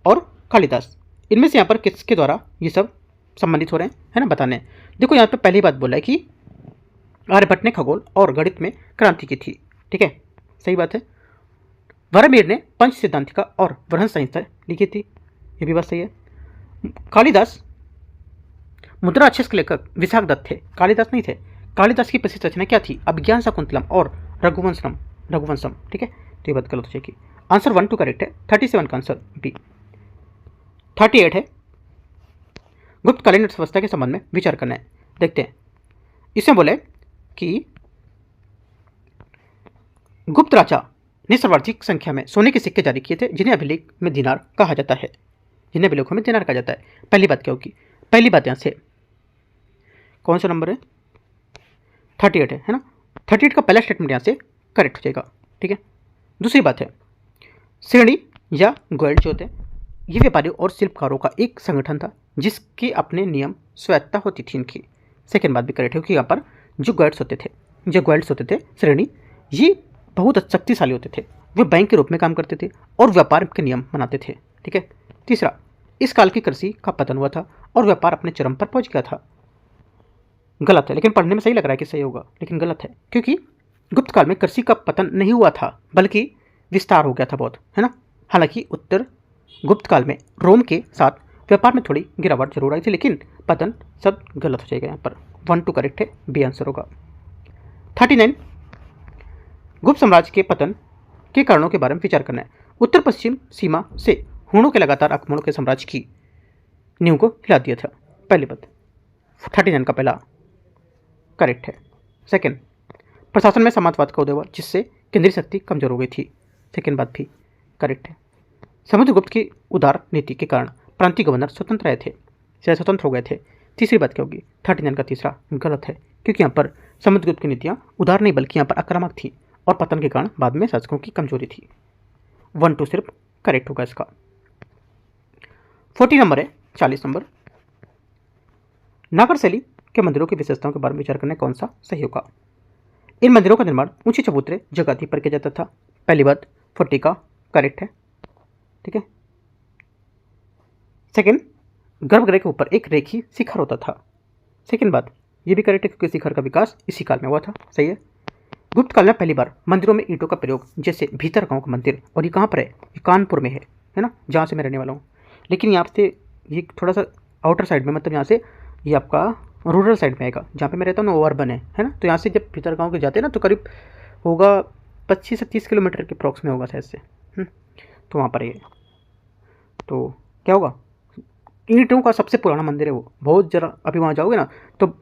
और कालिदास, इनमें से यहाँ पर किसके द्वारा ये सब संबंधित हो रहे हैं, है ना, बताने। देखो यहाँ पे पहली बात बोला है कि आर्यभट्ट ने खगोल और गणित में क्रांति की थी। ठीक है, सही बात है। वरमीर ने पंच सिद्धांतिका और वृहत संहिता लिखी थी, ये भी बात सही है। कालिदास मुद्राक्षर के लेखक विशाख दत्त थे, कालिदास नहीं थे। कालिदास की प्रसिद्ध रचना क्या थी? अभिज्ञान शाकुंतलम और रघुवंशम। ठीक है, तो ये बात गलत हो जाएगी। आंसर 1 2 करेक्ट है। 37 का आंसर बी। 38 है, गुप्तकालीन अर्थव्यवस्था के संबंध में विचार करना है। देखते हैं, इसमें बोले कि गुप्त राजा ने सर्वाधिक संख्या में सोने के सिक्के जारी किए थे, जिन्हें अभिलेख में दिनार कहा जाता है। जिन्हें अभिलेखों में दिनार कहा जाता है। पहली बात क्या होगी? पहली बात यहाँ से कौन सा नंबर है? 38 है ना। 38 का पहला स्टेटमेंट यहाँ से करेक्ट हो जाएगा। ठीक है, दूसरी बात है, श्रेणी या गिल्ड जो होते हैं, ये व्यापारियों और शिल्पकारों का एक संगठन था जिसके अपने नियम स्वायत्ता होती थी इनकी। सेकेंड बात भी करेक्ट है, क्योंकि यहाँ पर जो गिल्ड्स होते थे श्रेणी, ये बहुत शक्तिशाली होते थे। वे बैंक के रूप में काम करते थे और व्यापार के नियम बनाते थे। ठीक है, तीसरा, इस काल की कृषि का पतन हुआ था और व्यापार अपने चरम पर पहुंच गया था। गलत है, लेकिन पढ़ने में सही लग रहा है कि सही होगा, लेकिन गलत है, क्योंकि गुप्त काल में कृषि का पतन नहीं हुआ था, बल्कि विस्तार हो गया था बहुत, है ना। हालांकि उत्तर गुप्त काल में रोम के साथ व्यापार में थोड़ी गिरावट जरूर आई थी, लेकिन पतन सब गलत हो जाएगा यहाँ पर। 1 2 करेक्ट है, बी आंसर होगा। 39, गुप्त साम्राज्य के पतन के कारणों के बारे में विचार करना है। उत्तर पश्चिम सीमा से हुणों के लगातार आक्रमणों के साम्राज्य की नींव को हिला दिया था। पहली बात, 39 का पहला करेक्ट है। सेकंड, प्रशासन में समाजवाद का उदय हुआ, जिससे केंद्रीय शक्ति कमजोर हो गई थी। सेकंड बात भी करेक्ट है। समुद्रगुप्त की उदार नीति के कारण प्रांतीय गवर्नर स्वतंत्र हो गए थे। तीसरी बात क्या होगी? 39 का तीसरा गलत है, क्योंकि यहाँ पर समुद्रगुप्त की नीतियाँ उदार नहीं बल्कि यहाँ पर आक्रामक थी और पतन के कारण बाद में शासकों की कमजोरी थी। 1 2 सिर्फ करेक्ट होगा इसका। 40 नंबर है, 40 नंबर, नागर शैली के मंदिरों की विशेषताओं के बारे में विचार करने कौन सा सही होगा? इन मंदिरों का निर्माण ऊंचे चबूतरे जगह पर किया जाता था। पहली बात 40 का करेक्ट है। ठीक है, सेकंड, गर्भगृह के ऊपर एक रेखी शिखर होता था। सेकंड बात ये भी करेक्ट है, क्योंकि शिखर का विकास इसी काल में हुआ था। सही है। गुप्त काल में पहली बार मंदिरों में ईंटों का प्रयोग, जैसे भीतर गांव का मंदिर, और ये कहाँ पर है? ये कानपुर में है ना, जहाँ से मैं रहने वाला हूँ। लेकिन यहाँ से ये थोड़ा सा आउटर साइड में, मतलब यहाँ से ये आपका रूरल साइड में आएगा। जहाँ पे मैं रहता हूँ ना वो अर्बन है ना। तो यहाँ से जब भीतर गाँव के जाते हैं ना, तो करीब होगा 25 से 30 किलोमीटर के अप्रॉक्स में होगा शायद से। तो वहाँ पर ये, तो क्या होगा? ईंटों का सबसे पुराना मंदिर है वो, बहुत जरा अभी वहाँ जाओगे ना, तो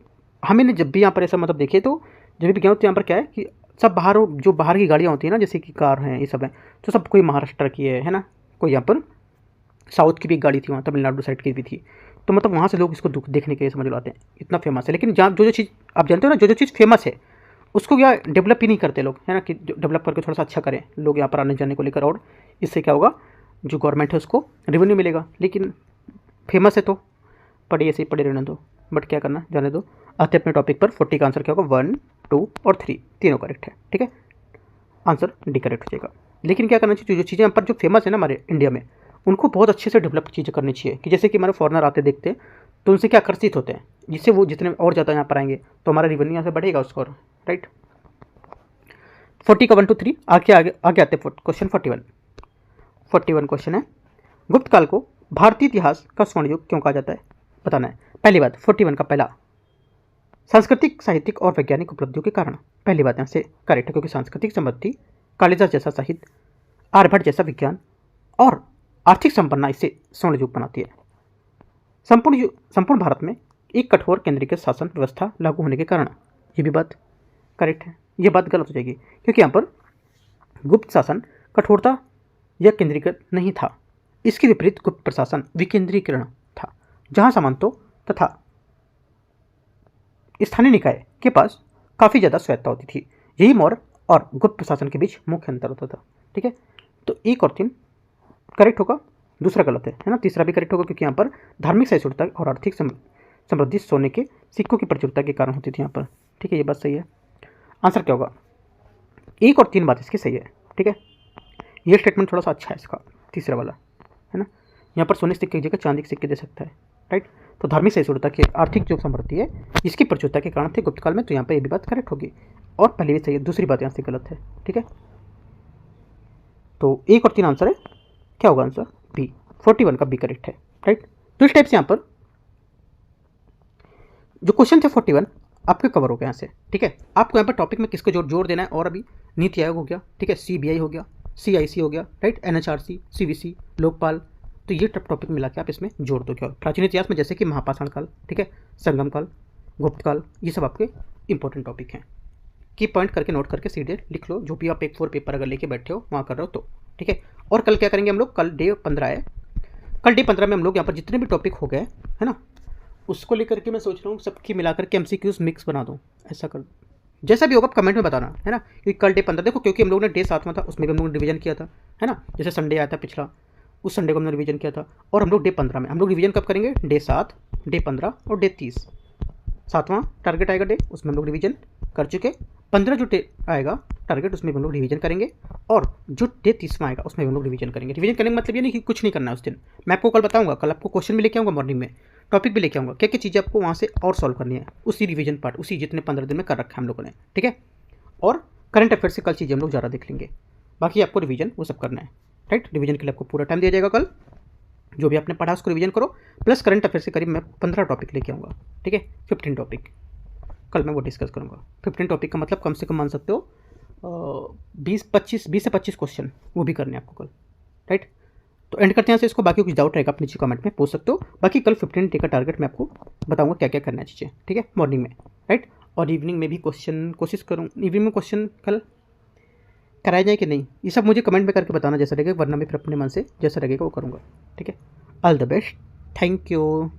हमें जब भी यहाँ पर ऐसा मतलब देखे, तो जब भी गए तो यहाँ पर क्या है कि सब जो बाहर की गाड़ियाँ होती हैं ना, जैसे कि कार हैं, ये सब है, तो सब कोई महाराष्ट्र की है ना, कोई यहाँ पर साउथ की भी एक गाड़ी थी, वहाँ तमिलनाडु साइड की भी थी। तो मतलब वहाँ से लोग इसको देखने के लिए समझ लो आते हैं, इतना फेमस है। लेकिन जहाँ जो चीज़ आप जानते हो ना, जो चीज़ फेमस है उसको क्या डेवलप ही नहीं करते लोग, है ना, कि डेवलप करके थोड़ा सा अच्छा करें लोग यहाँ पर आने जाने को लेकर, और इससे क्या होगा, जो गवर्नमेंट है उसको रेवेन्यू मिलेगा। लेकिन फेमस है तो पढ़िए, ऐसे ही पढ़े रहने दो, बट क्या करना, जाने दो। आते अपने टॉपिक पर। 40 का आंसर क्या होगा? 1 2 और 3 तीनों करेक्ट है। ठीक है, आंसर डी करेक्ट हो जाएगा। लेकिन क्या करना चाहिए, जो चीज़ें यहाँ पर जो फेमस है ना हमारे इंडिया में, उनको बहुत अच्छे से डेवलप चीज़ें करनी चाहिए, कि जैसे कि हमारे फॉरनर आते देखते हैं तो उनसे क्या आकर्षित होते हैं, जिससे वो जितने और ज़्यादा यहाँ पर आएंगे तो हमारा रेवेन्यू यहाँ से बढ़ेगा उसको, राइट। 40 का 1 2 3 आगे आते क्वेश्चन 41 क्वेश्चन है, गुप्त काल को भारतीय इतिहास का स्वर्ण युग क्यों कहा जाता है, बताना है। पहली बात 41 का पहला, सांस्कृतिक, साहित्यिक और वैज्ञानिक उपलब्धियों के कारण। पहली बात यहाँ से करेक्ट है, क्योंकि सांस्कृतिक समृद्धि, कालिदास जैसा साहित्य, आर्यभट्ट जैसा विज्ञान और आर्थिक संपन्नता इसे स्वर्ण युग बनाती है। संपूर्ण भारत में एक कठोर केंद्रीकृत शासन व्यवस्था लागू होने के कारण, ये भी बात करेक्ट है। ये बात गलत हो जाएगी, क्योंकि यहाँ पर गुप्त शासन कठोरता या केंद्रीकृत नहीं था, इसके विपरीत गुप्त प्रशासन विकेंद्रीकरण था, जहाँ सामंतों तथा स्थानीय निकाय के पास काफ़ी ज़्यादा स्वायत्ता होती थी। यही मौर्य और गुप्त प्रशासन के बीच मुख्य अंतर होता था। ठीक है, तो 1 और 3 करेक्ट होगा, दूसरा गलत है ना। तीसरा भी करेक्ट होगा, क्योंकि यहाँ पर धार्मिक सहिष्णुता और आर्थिक समृद्धि सोने के सिक्कों की प्रचुरता के कारण होती थी यहाँ पर। ठीक है, ये बात सही है। आंसर क्या होगा? 1 और 3 बात इसकी सही है। ठीक है, ये स्टेटमेंट थोड़ा सा अच्छा है इसका, तीसरा वाला, है ना। यहाँ पर सोने के सिक्के की जगह चांदी के सिक्के दे सकता है, राइट। तो धार्मिक सहिष्णुता की आर्थिक जो समृद्धि है इसकी प्रचुरता के कारण थे गुप्त काल में, तो यहाँ पर ये भी बात करेक्ट होगी। और पहले भी सही है, दूसरी बात यहाँ से गलत है, ठीक है। तो 1 और 3 आंसर है, क्या होगा आंसर? बी, 41 का बी करेक्ट है, राइट। तो इस टाइप से यहाँ पर जो क्वेश्चन थे 41 आपके कवर हो गए यहाँ से, ठीक है। आपको यहाँ पर टॉपिक में किसको जोड़ देना है, और अभी नीति आयोग हो गया, ठीक है, CBI हो गया, CIC हो गया, राइट, NHRC, CVC, लोकपाल, तो ये टॉपिक मिला के आप इसमें जोड़ दो। क्या प्राचीन इतिहास में जैसे कि महापाषाण काल, ठीक है, संगम काल, गुप्त काल, ये सब आपके इंपॉर्टेंट टॉपिक हैं। की पॉइंट करके नोट करके सीधे लिख लो, जो भी आप एक 4 पेपर अगर लेके बैठे हो वहाँ कर रहे हो तो, ठीक है। और कल क्या करेंगे हम लोग, कल डे 15 है, कल डे 15 में हम लोग यहाँ पर जितने भी टॉपिक हो गए है ना, उसको लेकर के मैं सोच रहा हूँ सबकी मिलाकर के MCQs मिक्स बना दूँ, ऐसा कर, जैसा भी होगा कमेंट में बताना, है ना। क्योंकि कल डे 15 देखो, क्योंकि हम लोग ने डे 7 में था उसमें भी हम लोग ने रिवीजन किया था, है ना। जैसे संडे आया था पिछला, उस संडे को हमने रिवीजन किया था, और हम लोग डे 15 में हम लोग रिवीजन कब करेंगे, डे 7, डे 15 और डे 30, 7वां टारगेट आएगा डे, उसमें हम लोग रिवीजन कर चुके। 15 जो डे आएगा टारगेट उसमें हम लोग रिवीजन करेंगे, और जो डे 30वां आएगा उसमें हम लोग रिवीजन करेंगे। रिवीजन करने का मतलब ये नहीं कि कुछ नहीं करना है उस दिन, मैं आपको कल बताऊंगा, कल आपको क्वेश्चन भी लेके आऊँगा, मॉर्निंग में टॉपिक भी लेके आऊँगा, क्या क्या चीज़ें आपको वहाँ से और सॉल्व करनी है उसी रिवीजन पार्ट, उसी जितने 15 दिन में कर रखा है हम लोगों ने, ठीक है। और करंट अफेयर से कल चीज़ें हम लोग ज़्यादा देख लेंगे, बाकी आपको रिवीजन वो सब करना है, राइट। रिवीजन के लिए आपको पूरा टाइम दिया जाएगा, कल जो भी आपने पढ़ा उसको रिवीजन करो, प्लस करंट अफेयर से करीब मैं 15 टॉपिक लेके आऊँगा, ठीक है, 15 टॉपिक कल मैं वो डिस्कस करूँगा। 15 टॉपिक का मतलब कम से कम मान सकते हो 20 से 25 क्वेश्चन वो भी करने हैं आपको कल, राइट। तो एंड करते हैं से इसको, बाकी कुछ डाउट रहेगा आप नीचे कमेंट में पूछ सकते हो। बाकी कल 15 डे का टारगेट मैं आपको बताऊंगा क्या क्या करना है चीज़ें, ठीक है, मॉर्निंग में, राइट। और इवनिंग में भी क्वेश्चन कोशिश करूँ, इवनिंग में क्वेश्चन कल कराया जाए कि नहीं, ये सब मुझे कमेंट में करके बताना जैसा लगेगा, वरना मैं फिर अपने मन से जैसा लगेगा वो करूँगा, ठीक है। All the best, thank you.